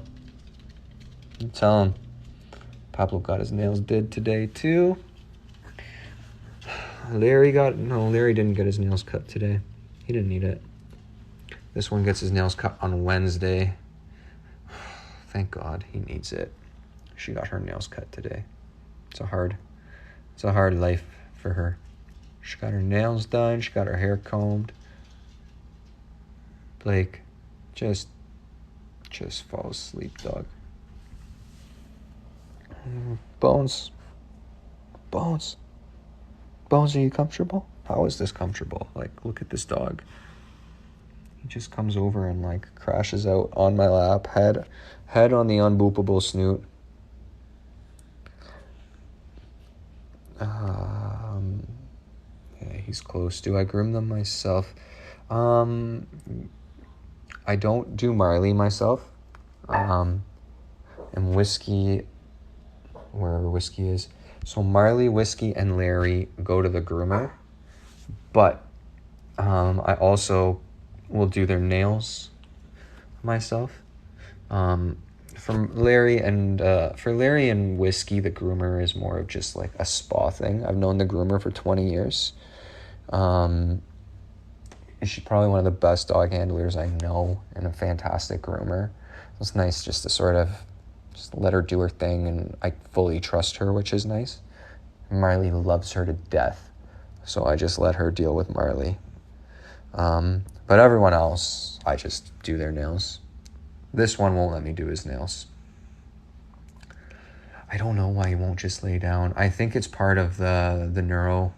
You tell him. Pablo got his nails did today too. Larry didn't get his nails cut today. He didn't need it. This one gets his nails cut on Wednesday. Thank God he needs it. She got her nails cut today. It's a hard life for her. She got her nails done. She got her hair combed. Blake, just fall asleep, dog. Bones, are you comfortable? How is this comfortable? Like, look at this dog. He just comes over and like crashes out on my lap, head on the unboopable snoot. Yeah, he's close. Do I groom them myself? I don't do Marley myself. And Whiskey, wherever Whiskey is. So Marley, Whiskey, and Larry go to the groomer. But I also will do their nails myself. For Larry and Whiskey, the groomer is more of just like a spa thing. I've known the groomer for 20 years. She's probably one of the best dog handlers I know and a fantastic groomer. It's nice just to sort of just let her do her thing, and I fully trust her, which is nice. Marley loves her to death, so I just let her deal with Marley. But everyone else, I just do their nails. This one won't let me do his nails. I don't know why he won't just lay down. I think it's part of the neuro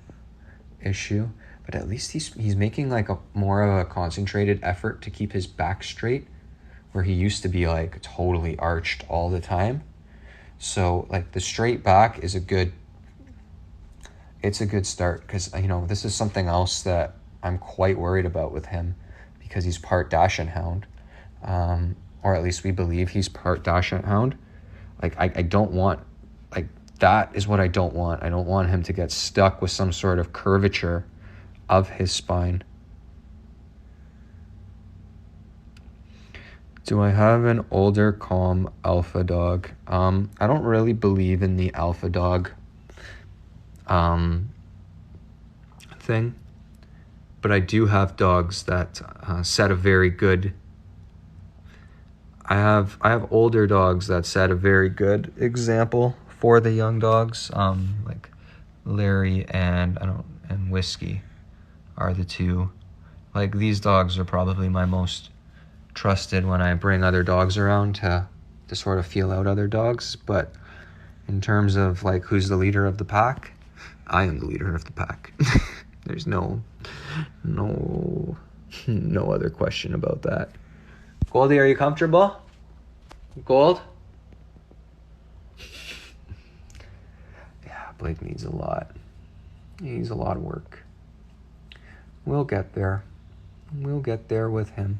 issue, but at least he's making like a more of a concentrated effort to keep his back straight, where he used to be like totally arched all the time. So like the straight back is a good start, because this is something else that I'm quite worried about with him, because he's part Dachshund Hound, or at least we believe he's part Dachshund Hound. Like I don't want, like, that is what I don't want. I don't want him to get stuck with some sort of curvature of his spine. Do I have an older, calm alpha dog? I don't really believe in the alpha dog thing, but I do have dogs that set a very good. I have older dogs that set a very good example for the young dogs. Like Larry and Whiskey are the two. Like, these dogs are probably my most trusted when I bring other dogs around to sort of feel out other dogs. But in terms of like who's the leader of the pack, I am the leader of the pack. There's no other question about that. Goldie, are you comfortable? Gold? Yeah, Blake needs a lot. He needs a lot of work. We'll get there. We'll get there with him.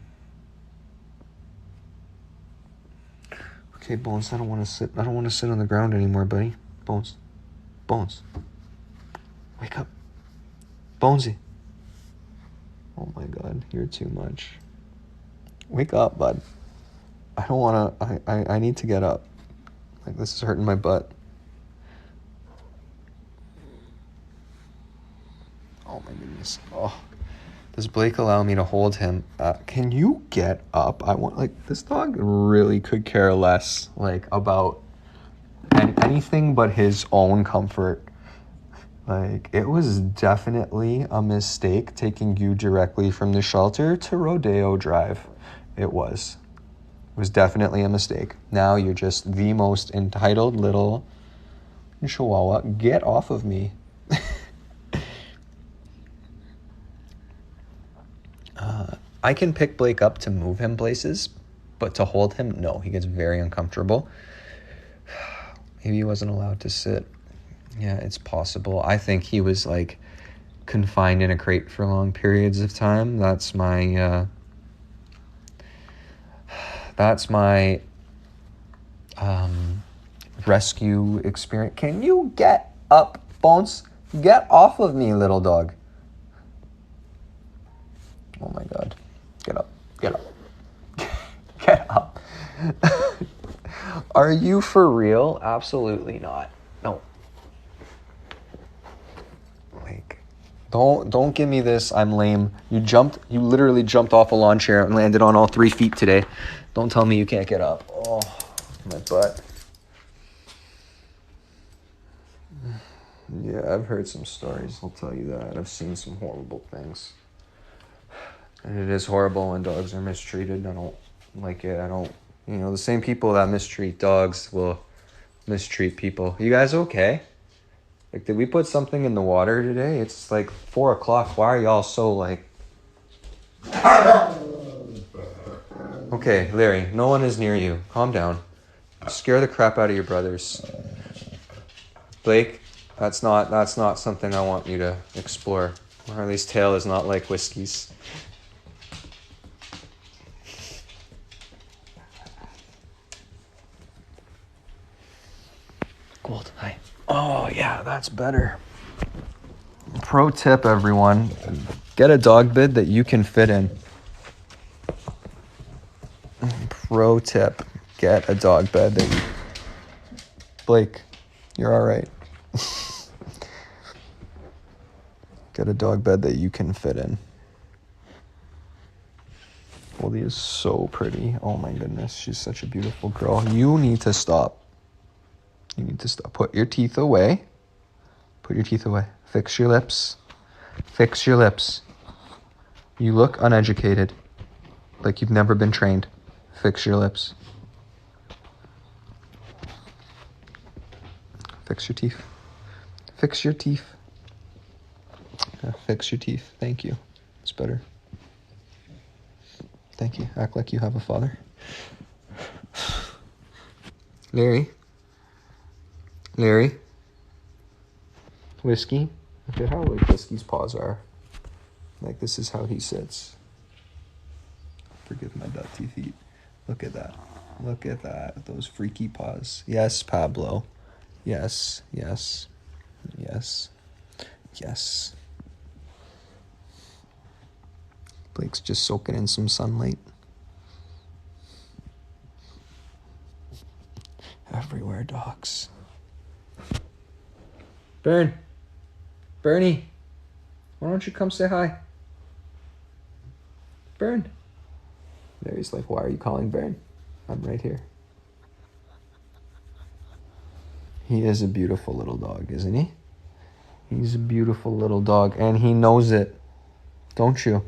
Okay, Bones, I don't want to sit on the ground anymore, buddy. Bones. Wake up. Bonesy. Oh my God, you're too much. Wake up, bud. I don't want to, I need to get up. Like, this is hurting my butt. Oh my goodness. Oh. Does Blake allow me to hold him? Can you get up? This dog really could care less, like, about anything but his own comfort. Like, it was definitely a mistake taking you directly from the shelter to Rodeo Drive. It was definitely a mistake. Now you're just the most entitled little Chihuahua, get off of me. I can pick Blake up to move him places, but to hold him, no. He gets very uncomfortable. Maybe he wasn't allowed to sit. Yeah, it's possible. I think he was like confined in a crate for long periods of time. That's my rescue experience. Can you get up, Bones? Get off of me, little dog. Oh my God. Get up. Get up. Get up. Are you for real? Absolutely not. No. Like, don't give me this. I'm lame. You literally jumped off a lawn chair and landed on all 3 feet today. Don't tell me you can't get up. Oh, my butt. Yeah, I've heard some stories. I'll tell you that. I've seen some horrible things. And it is horrible when dogs are mistreated. I don't like it. The same people that mistreat dogs will mistreat people. You guys okay? Like, did we put something in the water today? It's like 4 o'clock. Why are y'all so like... Okay, Larry, no one is near you. Calm down. Scare the crap out of your brothers. Blake, that's not something I want you to explore. Harley's tail is not like Whiskey's. Gold, hi. Oh, yeah, that's better. Pro tip, everyone. Get a dog bed that you can fit in. Pro tip. Get a dog bed that you... Blake, you're all right. Get a dog bed that you can fit in. Goldie is so pretty. Oh, my goodness. She's such a beautiful girl. You need to stop. You need to stop. Put your teeth away. Put your teeth away. Fix your lips. Fix your lips. You look uneducated. Like you've never been trained. Fix your lips. Fix your teeth. Fix your teeth. Yeah, fix your teeth. Thank you. It's better. Thank you. Act like you have a father. Larry. Larry. Whiskey. Look at how like Whiskey's paws are. Like this is how he sits. Forgive my dirty feet. Look at that. Look at that. Those freaky paws. Yes, Pablo. Yes, yes, yes, yes. Blake's just soaking in some sunlight. Everywhere, dogs. Bernie, why don't you come say hi? Bern. There he's like, why are you calling Bern? I'm right here. He is a beautiful little dog, isn't he? He's a beautiful little dog, and he knows it. Don't you?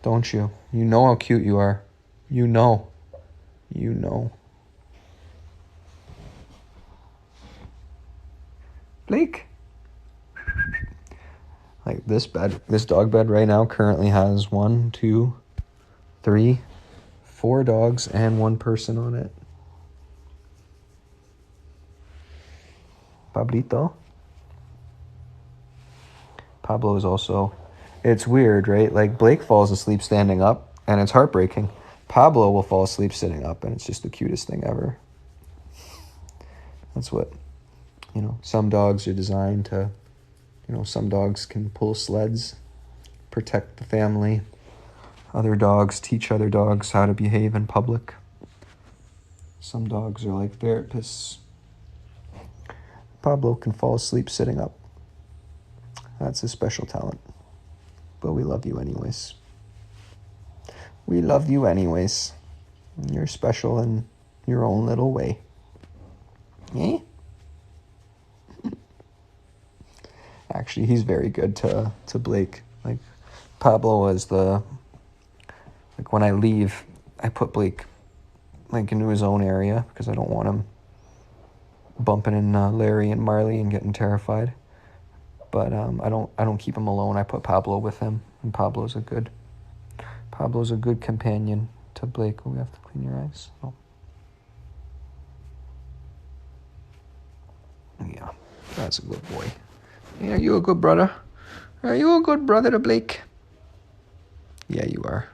Don't you? You know how cute you are. You know. You know. Blake. Like this dog bed right now currently has 1, 2, 3, 4 dogs and 1 person on it. Pablito. Pablo is also... It's weird, right? Like, Blake falls asleep standing up, and it's heartbreaking. Pablo will fall asleep sitting up, and it's just the cutest thing ever. That's what, some dogs are designed to, some dogs can pull sleds, protect the family. Other dogs teach other dogs how to behave in public. Some dogs are like therapists. Pablo can fall asleep sitting up. That's his special talent. But we love you anyways. We love you anyways. You're special in your own little way. Eh? Actually, he's very good to Blake. Like, Pablo is like, when I leave, I put Blake, like, into his own area because I don't want him bumping in Larry and Marley and getting terrified. But I don't keep him alone. I put Pablo with him, and Pablo's a good companion to Blake. Oh, we have to clean your eyes. Oh. Yeah, that's a good boy. Hey, are you a good brother? Are you a good brother to Blake? Yeah, you are.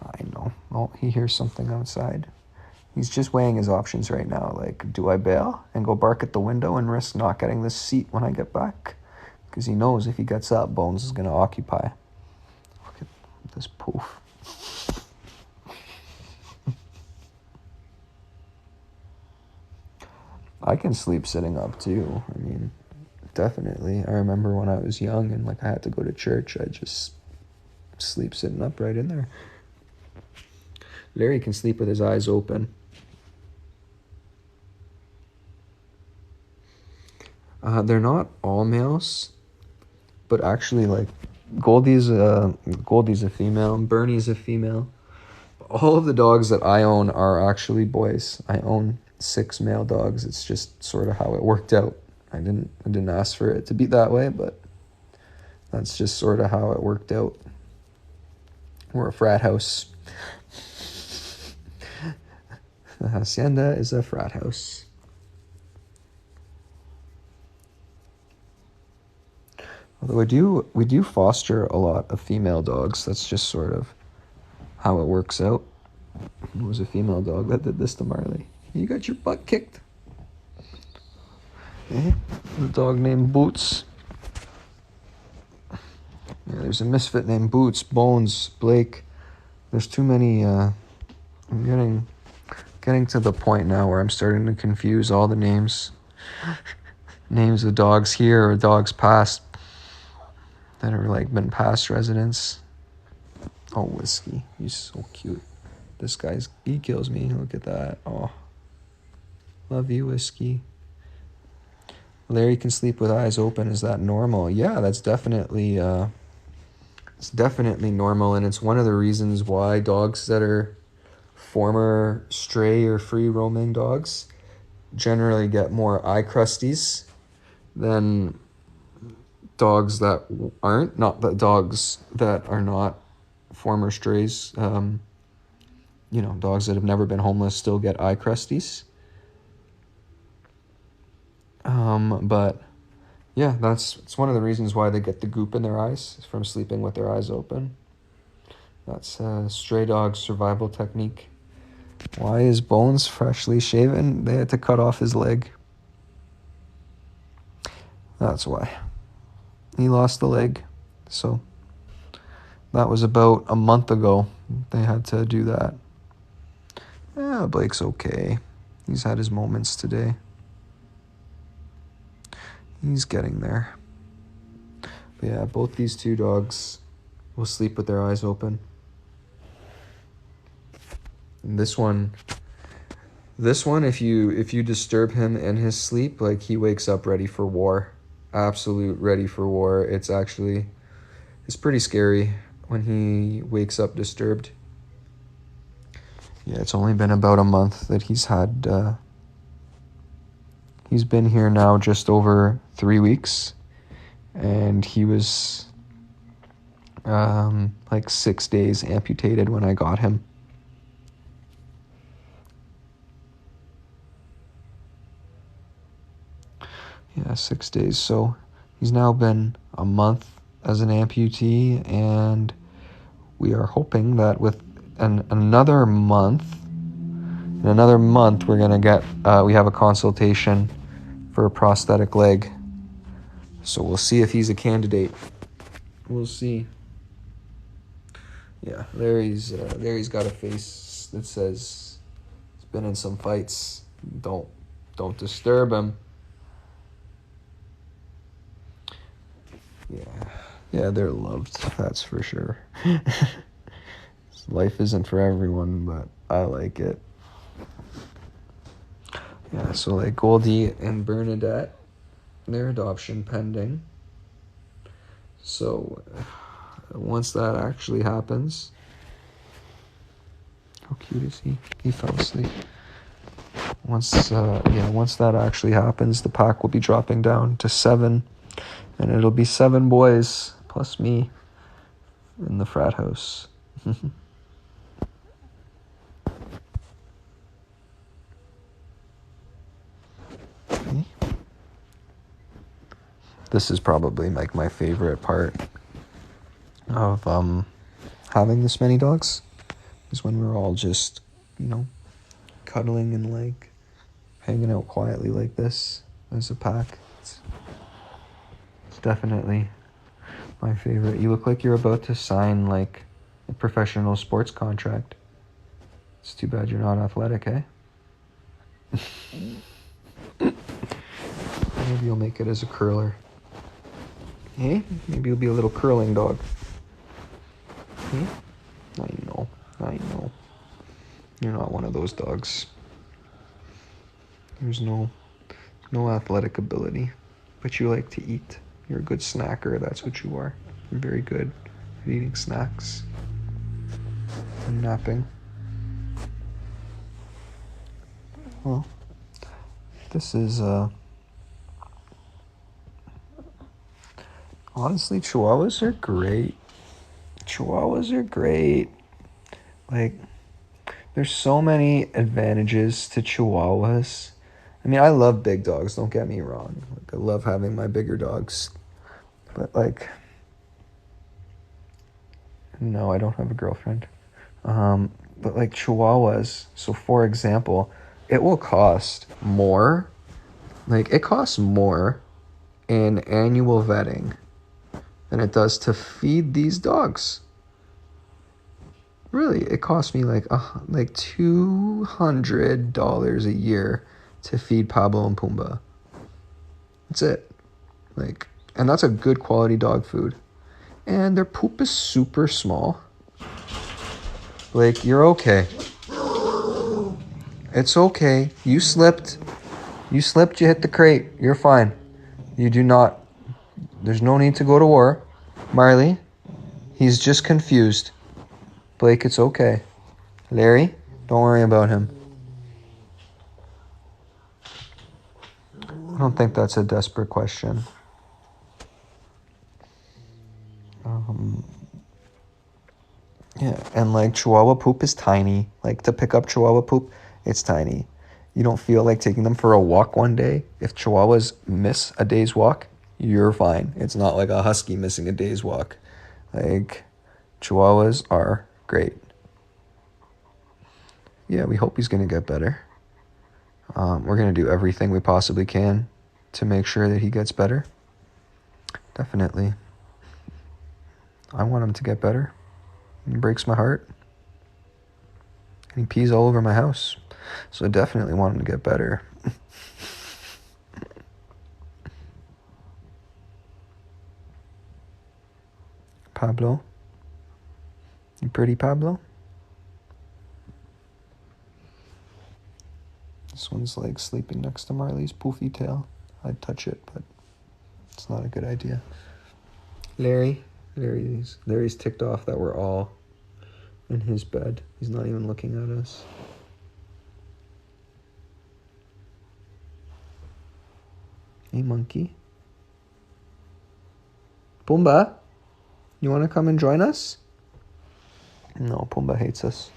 I know. Oh, he hears something outside. He's just weighing his options right now. Like, do I bail and go bark at the window and risk not getting this seat when I get back? Because he knows if he gets up, Bones is going to occupy. Look at this poof. I can sleep sitting up too. I mean, definitely. I remember when I was young and like I had to go to church, I just sleep sitting up right in there. Larry can sleep with his eyes open. They're not all males, but actually, like Goldie's a female, and Bernie's a female. All of the dogs that I own are actually boys. I own 6 male dogs. It's just sort of how it worked out. I didn't ask for it to be that way, but that's just sort of how it worked out. We're a frat house. The hacienda is a frat house. Although we do foster a lot of female dogs. That's just sort of how it works out. It was a female dog that did this to Marley. You got your butt kicked. Eh? The dog named Boots. Yeah, there's a misfit named Boots, Bones, Blake. There's too many. I'm getting to the point now where I'm starting to confuse all the names. Names of dogs here or dogs past that are like been past residents. Oh, Whiskey, he's so cute. He kills me. Look at that. Oh, love you, Whiskey. Larry can sleep with eyes open. Is that normal? Yeah, that's definitely it's definitely normal, and it's one of the reasons why dogs that are former stray or free roaming dogs generally get more eye crusties than dogs that aren't. Not that dogs that are not former strays. Dogs that have never been homeless still get eye crusties. But yeah, it's one of the reasons why they get the goop in their eyes from sleeping with their eyes open. That's a stray dog survival technique. Why is Bones freshly shaven? They had to cut off his leg. That's why. He lost the leg. So that was about a month ago. They had to do that. Yeah, Blake's okay. He's had his moments today. He's getting there. But yeah, both these 2 dogs will sleep with their eyes open. And this one, if you disturb him in his sleep, like he wakes up ready for war. Absolute ready for war. It's pretty scary when he wakes up disturbed. Yeah, it's only been about a month that he's been here now, just over 3 weeks, and he was like 6 days amputated when I got him. Yeah, 6 days. So he's now been a month as an amputee, and we are hoping that with another month, we're gonna get. We have a consultation for a prosthetic leg. So we'll see if he's a candidate. We'll see. Yeah, Larry's got a face that says he's been in some fights. Don't disturb him. Yeah, they're loved. That's for sure. Life isn't for everyone, but I like it. Yeah, so like Goldie and Bernadette, their adoption pending. So once that actually happens, how cute is he? He fell asleep. once that actually happens, the pack will be dropping down to 7, and it'll be 7 boys plus me in the frat house. This is probably like my favorite part of having this many dogs, is when we're all just, cuddling and like hanging out quietly like this as a pack. It's definitely my favorite. You look like you're about to sign like a professional sports contract. It's too bad you're not athletic, eh? Maybe you'll make it as a curler. Hey, maybe you'll be a little curling dog. Hey? I know. You're not one of those dogs. There's no athletic ability, but you like to eat. You're a good snacker, that's what you are. You're very good at eating snacks and napping. Well, this is, honestly, Chihuahuas are great. Like, there's so many advantages to Chihuahuas. I mean, I love big dogs, don't get me wrong. Like, I love having my bigger dogs. But, like, no, I don't have a girlfriend. But, like, Chihuahuas, so for example, it will cost more. Like, it costs more in annual vetting than it does to feed these dogs. Really, it cost me like $200 a year to feed Pablo and Pumbaa. That's it. Like, and that's a good quality dog food. And their poop is super small. Like, you're okay. It's okay. You slipped, you hit the crate. You're fine. You do not. There's no need to go to war. Marley, he's just confused. Blake, it's okay. Larry, don't worry about him. I don't think that's a desperate question. Yeah, and like Chihuahua poop is tiny. Like, to pick up Chihuahua poop, it's tiny. You don't feel like taking them for a walk one day. If Chihuahuas miss a day's walk, you're fine. It's not like a husky missing a day's walk. Like, Chihuahuas are great. Yeah, we hope he's going to get better. We're going to do everything we possibly can to make sure that he gets better. Definitely. I want him to get better. It breaks my heart. And he pees all over my house. So I definitely want him to get better. Pablo? You pretty, Pablo? This one's like sleeping next to Marley's poofy tail. I'd touch it, but it's not a good idea. Larry's ticked off that we're all in his bed. He's not even looking at us. Hey, monkey. Pumbaa, you want to come and join us? No, Pumbaa hates us.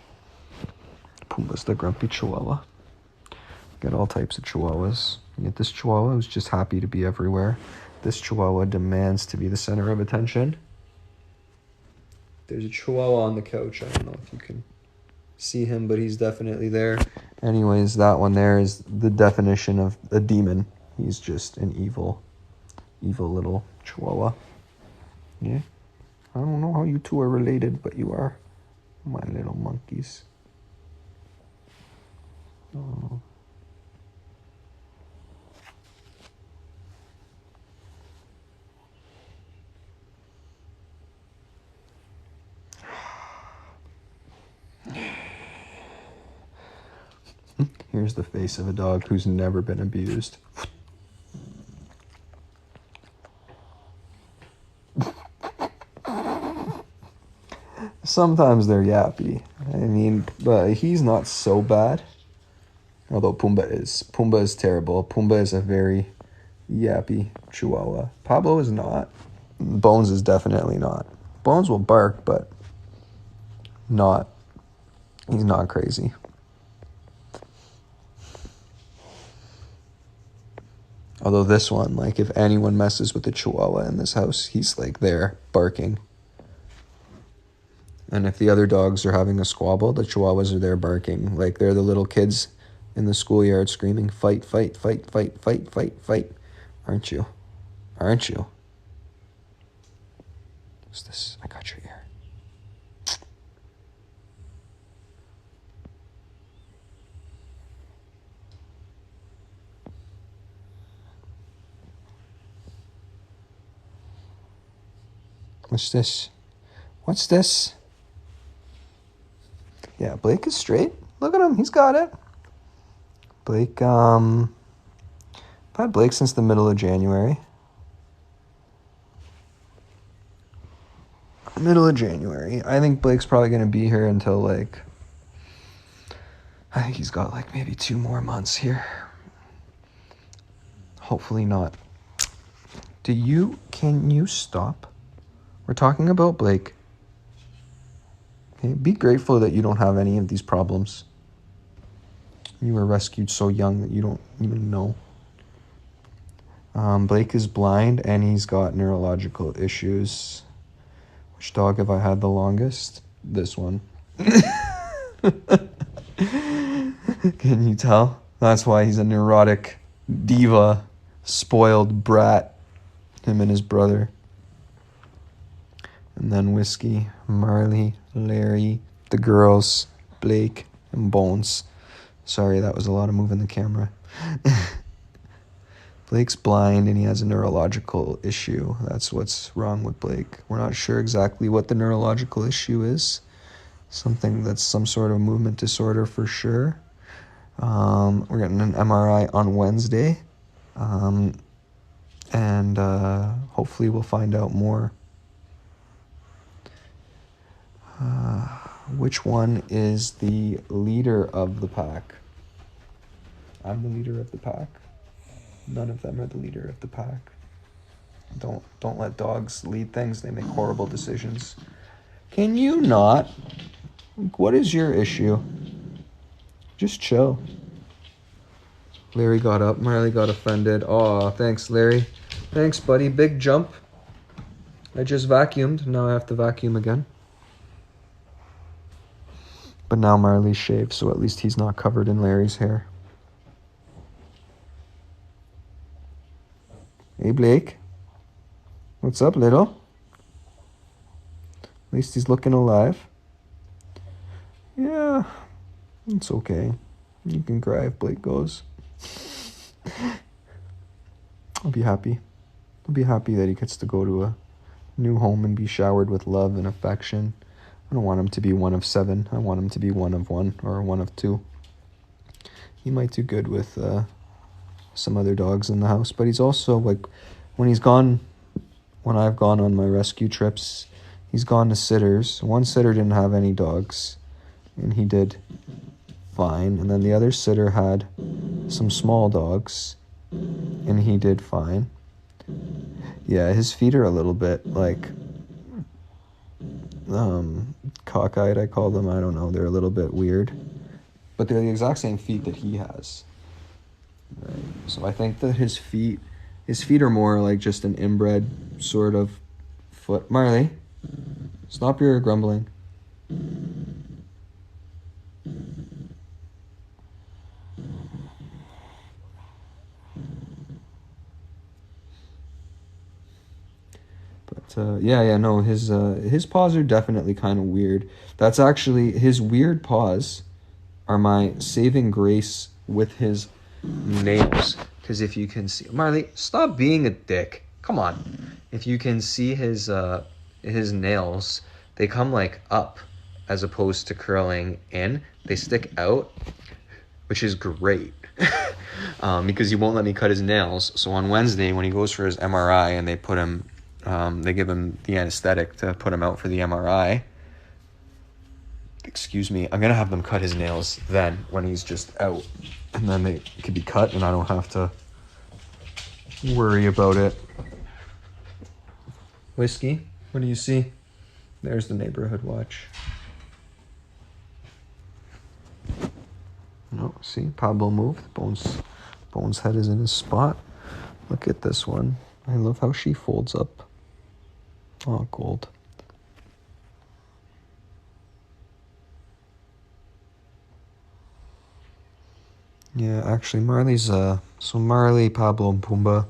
Pumbaa's the grumpy Chihuahua. Get all types of Chihuahuas. You get this Chihuahua who's just happy to be everywhere. This Chihuahua demands to be the center of attention. There's a Chihuahua on the couch. I don't know if you can see him, but he's definitely there. Anyways, that one there is the definition of a demon. He's just an evil little Chihuahua. Yeah. I don't know how you two are related, but you are my little monkeys. Oh. Here's the face of a dog who's never been abused. Sometimes they're yappy. I mean, but he's not so bad. Although Pumbaa is terrible. Pumbaa is a very yappy Chihuahua. Pablo is not. Bones is definitely not. Bones will bark, but not. He's not crazy. Although this one, like, if anyone messes with the Chihuahua in this house, he's like there barking. And if the other dogs are having a squabble, the Chihuahuas are there barking. Like they're the little kids in the schoolyard screaming, fight, fight, fight, fight, fight, fight, fight. Aren't you? Aren't you? What's this? I got your ear. What's this? What's this? Yeah, Blake is straight. Look at him. He's got it. Blake, I've had Blake since the middle of January. I think Blake's probably going to be here until, like, I think he's got, like, maybe 2 more months here. Hopefully not. Can you stop? We're talking about Blake. Okay, be grateful that you don't have any of these problems. You were rescued so young that you don't even know. Blake is blind and he's got neurological issues. Which dog have I had the longest? This one. Can you tell? That's why he's a neurotic diva, spoiled brat. Him and his brother. And then Whiskey, Marley, Larry, the girls, Blake, and Bones. Sorry, that was a lot of moving the camera. Blake's blind and he has a neurological issue. That's what's wrong with Blake. We're not sure exactly what the neurological issue is. Something that's some sort of movement disorder for sure. We're getting an MRI on Wednesday. And hopefully we'll find out more. Which one is the leader of the pack? I'm the leader of the pack. None of them are the leader of the pack. Don't let dogs lead things. They make horrible decisions. Can you not? What is your issue? Just chill. Larry got up. Marley got offended. Aw, thanks, Larry. Thanks, buddy. Big jump. I just vacuumed. Now I have to vacuum again. But now Marley's shaved, so at least he's not covered in Larry's hair. Hey, Blake. What's up, little? At least he's looking alive. Yeah, it's okay. You can cry if Blake goes. I'll be happy. I'll be happy that he gets to go to a new home and be showered with love and affection. I don't want him to be one of 7. I want him to be one of 1 or one of 2. He might do good with some other dogs in the house, but he's also, like, when I've gone on my rescue trips, he's gone to sitters. One sitter didn't have any dogs, and he did fine. And then the other sitter had some small dogs, and he did fine. Yeah, his feet are a little bit, like, cockeyed, I call them. I don't know. They're a little bit weird. But they're the exact same feet that he has. Right. So I think that his feet are more like just an inbred sort of foot. Marley, stop your grumbling. But no, his paws are definitely kind of weird. That's actually, his weird paws are my saving grace with his nails. Because if you can see, Marley, stop being a dick. Come on. If you can see his nails, they come like up as opposed to curling in. They stick out, which is great. Because he won't let me cut his nails. So on Wednesday, when he goes for his MRI and they put him, they give him the anesthetic to put him out for the MRI, excuse me, I'm going to have them cut his nails then when he's just out. And then they could be cut and I don't have to worry about it. Whiskey, what do you see? There's the neighborhood watch. No, see, Pablo moved. Bones' head is in his spot. Look at this one. I love how she folds up. Oh, gold. Yeah, actually, Marley's, so Marley, Pablo, and Pumbaa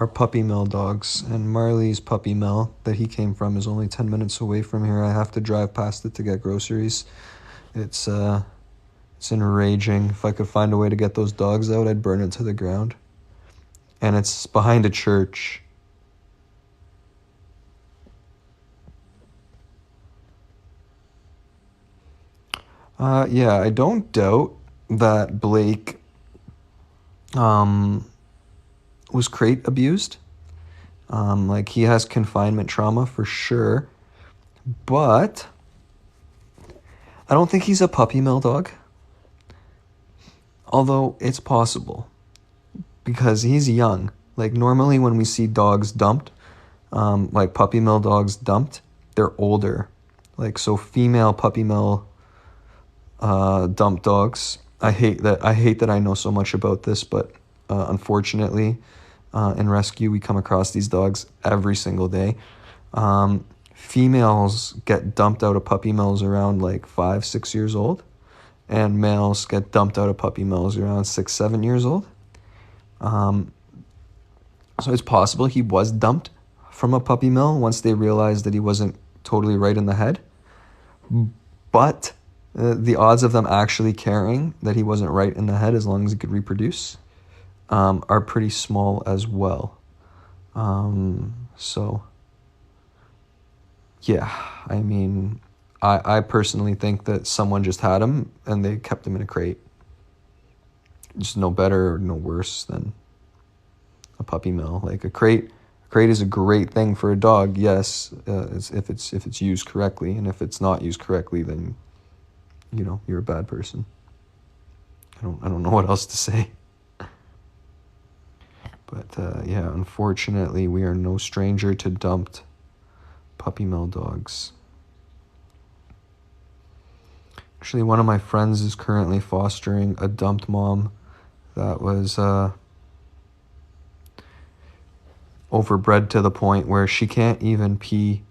are puppy mill dogs, and Marley's puppy mill that he came from is only 10 minutes away from here. I have to drive past it to get groceries. It's enraging. If I could find a way to get those dogs out, I'd burn it to the ground. And it's behind a church. Yeah, I don't doubt that Blake was crate abused. Like, he has confinement trauma for sure. But I don't think he's a puppy mill dog. Although it's possible. Because he's young. Like, normally when we see dogs dumped, like puppy mill dogs dumped, they're older. Like, so female puppy mill dump dogs. I hate that I know so much about this, but unfortunately, in rescue, we come across these dogs every single day. Females get dumped out of puppy mills around like 5-6 years old, and males get dumped out of puppy mills around 6-7 years old. So it's possible he was dumped from a puppy mill once they realized that he wasn't totally right in the head. But the odds of them actually caring that he wasn't right in the head as long as he could reproduce are pretty small as well. So, yeah, I mean, I personally think that someone just had him and they kept him in a crate. Just no better or no worse than a puppy mill. Like, a crate is a great thing for a dog, yes, if it's used correctly, and if it's not used correctly, then you're a bad person. I don't know what else to say. But yeah, unfortunately, we are no stranger to dumped puppy mill dogs. Actually, one of my friends is currently fostering a dumped mom that was overbred to the point where she can't even pee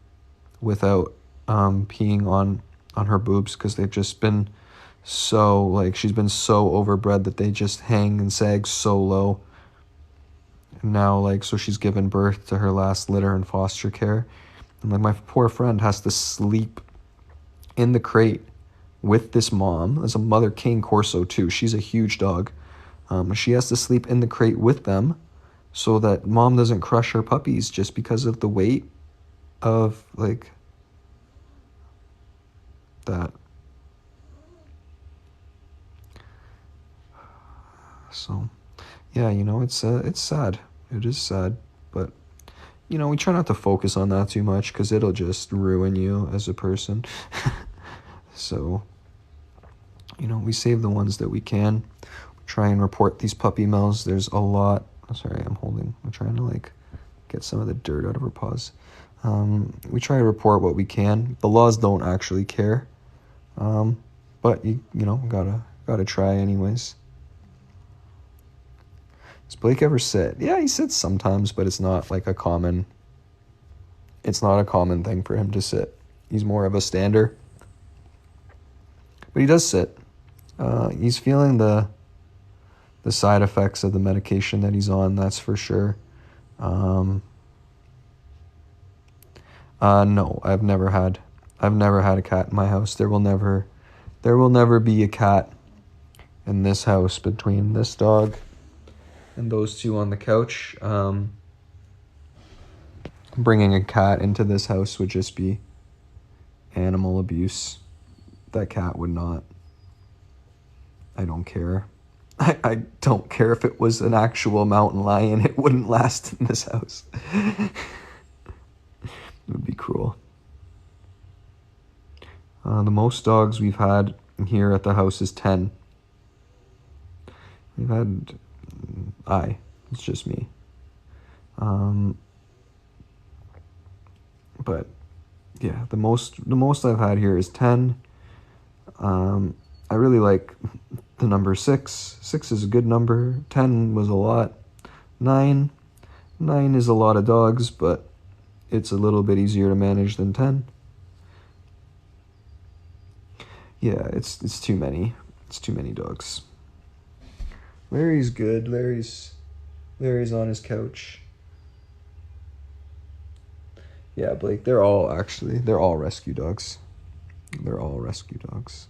without peeing on her boobs, because they've just been so, like, she's been so overbred that they just hang and sag so low. And now, like, so she's given birth to her last litter in foster care. And, like, my poor friend has to sleep in the crate with this mom. There's a Mother King Corso, too. She's a huge dog. She has to sleep in the crate with them so that mom doesn't crush her puppies just because of the weight of, like, that. So, yeah, it's sad. It is sad, but, we try not to focus on that too much because it'll just ruin you as a person. So, we save the ones that we can. We try and report these puppy mills. There's a lot. Sorry, I'm trying to, like, get some of the dirt out of her paws. We try to report what we can. The laws don't actually care. But you gotta try anyways. Does Blake ever sit? Yeah, he sits sometimes, but it's not a common thing for him to sit. He's more of a stander. But he does sit. He's feeling the side effects of the medication that he's on, that's for sure. No, I've never had a cat in my house. There will never be a cat in this house between this dog and those two on the couch. Bringing a cat into this house would just be animal abuse. That cat would not. I don't care. I don't care if it was an actual mountain lion. It wouldn't last in this house. It would be cruel. The most dogs we've had here at the house is 10. We've had... It's just me. But yeah, the most I've had here is 10. I really like the number 6. 6 is a good number. 10 was a lot. 9 is a lot of dogs, but it's a little bit easier to manage than 10. Yeah, it's too many. It's too many dogs. Larry's good. Larry's on his couch. Yeah, Blake, they're all rescue dogs. They're all rescue dogs.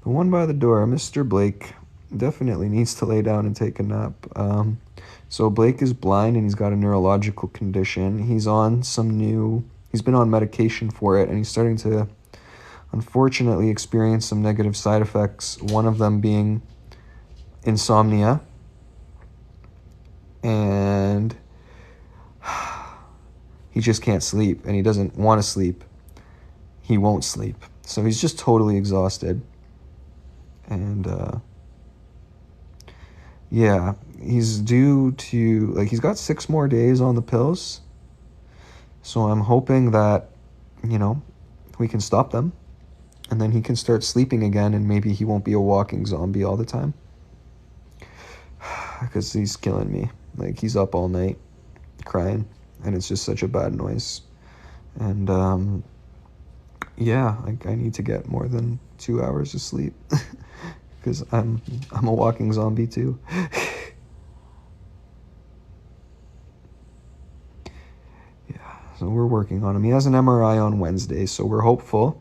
The one by the door, Mr. Blake, definitely needs to lay down and take a nap. So Blake is blind and he's got a neurological condition. He's been on medication for it, and he's starting to, unfortunately, experience some negative side effects, one of them being insomnia. And he just can't sleep, and he doesn't want to sleep. He won't sleep. So he's just totally exhausted. And yeah, he's due to, he's got 6 more days on the pills. So I'm hoping that, we can stop them. And then he can start sleeping again, and maybe he won't be a walking zombie all the time. Because he's killing me. He's up all night crying, and it's just such a bad noise. And yeah, I need to get more than 2 hours of sleep. Because I'm a walking zombie too. Yeah, so we're working on him. He has an MRI on Wednesday, so we're hopeful.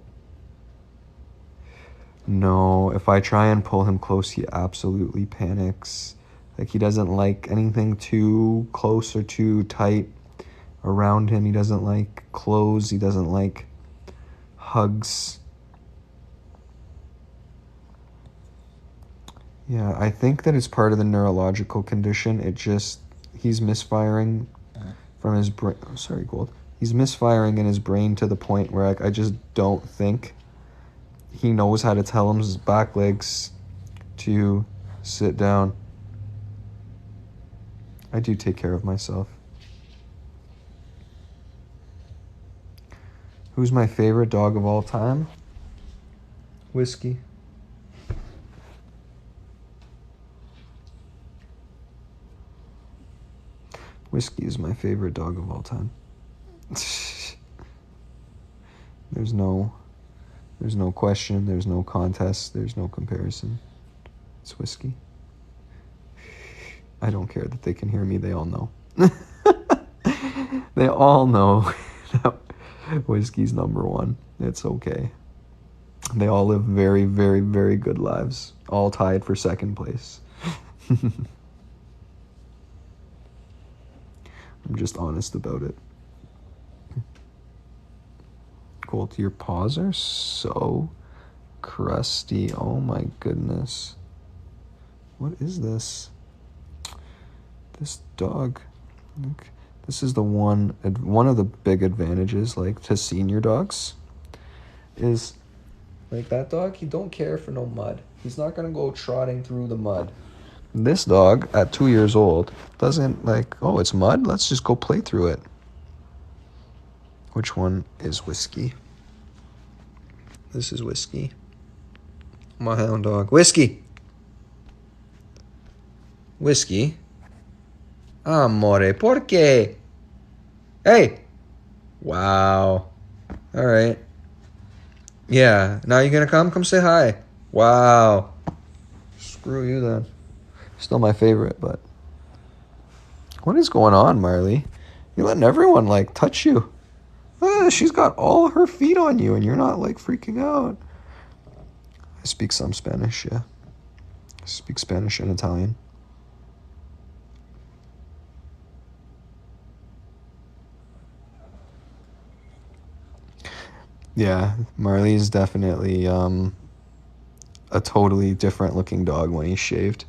No, if I try and pull him close, he absolutely panics. He doesn't like anything too close or too tight around him. He doesn't like clothes. He doesn't like hugs. Yeah, I think that it's part of the neurological condition. He's misfiring from his brain. Oh, sorry, Gold. He's misfiring in his brain to the point where I just don't think he knows how to tell his back legs to sit down. I do take care of myself. Who's my favorite dog of all time? Whiskey. Whiskey is my favorite dog of all time. There's no question, there's no contest, there's no comparison. It's Whiskey. I don't care that they can hear me, they all know. They all know that Whiskey's number 1. It's okay. They all live very, very, very good lives, all tied for second place. I'm just honest about it. Colt, your paws are so crusty. Oh my goodness. What is this? This dog. Look, this is the one of the big advantages, to senior dogs, is that dog, he don't care for no mud. He's not gonna go trotting through the mud. This dog, at 2 years old, doesn't oh, it's mud? Let's just go play through it. Which one is Whiskey? This is Whiskey. My hound dog. Whiskey! Whiskey? Amore, ¿por qué? Hey! Wow. Alright. Yeah, now you're gonna come? Come say hi. Wow. Screw you then. Still my favorite, but... What is going on, Marley? You're letting everyone, touch you. She's got all her feet on you, and you're not, freaking out. I speak some Spanish, yeah. I speak Spanish and Italian. Yeah, Marley is definitely a totally different looking dog when he's shaved.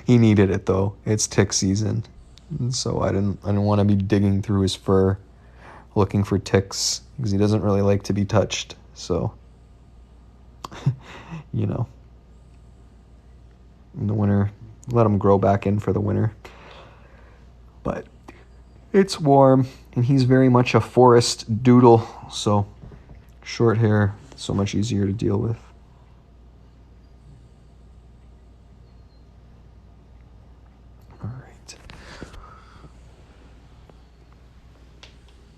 He needed it though. It's tick season, and so I didn't want to be digging through his fur looking for ticks because he doesn't really like to be touched. So, you know, in the winter, let him grow back in for the winter. But it's warm, and he's very much a forest doodle, so short hair, so much easier to deal with. All right.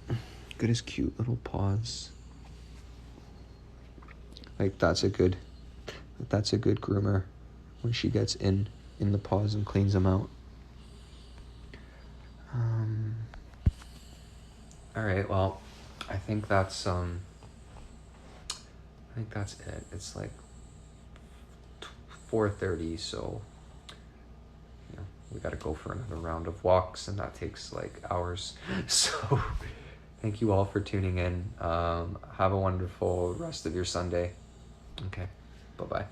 Look at his cute little paws. Like that's a good groomer when she gets in the paws and cleans them out. All right, well, I think that's it. It's like 4:30, so we got to go for another round of walks, and that takes like hours. So thank you all for tuning in. Have a wonderful rest of your Sunday. Okay, bye-bye.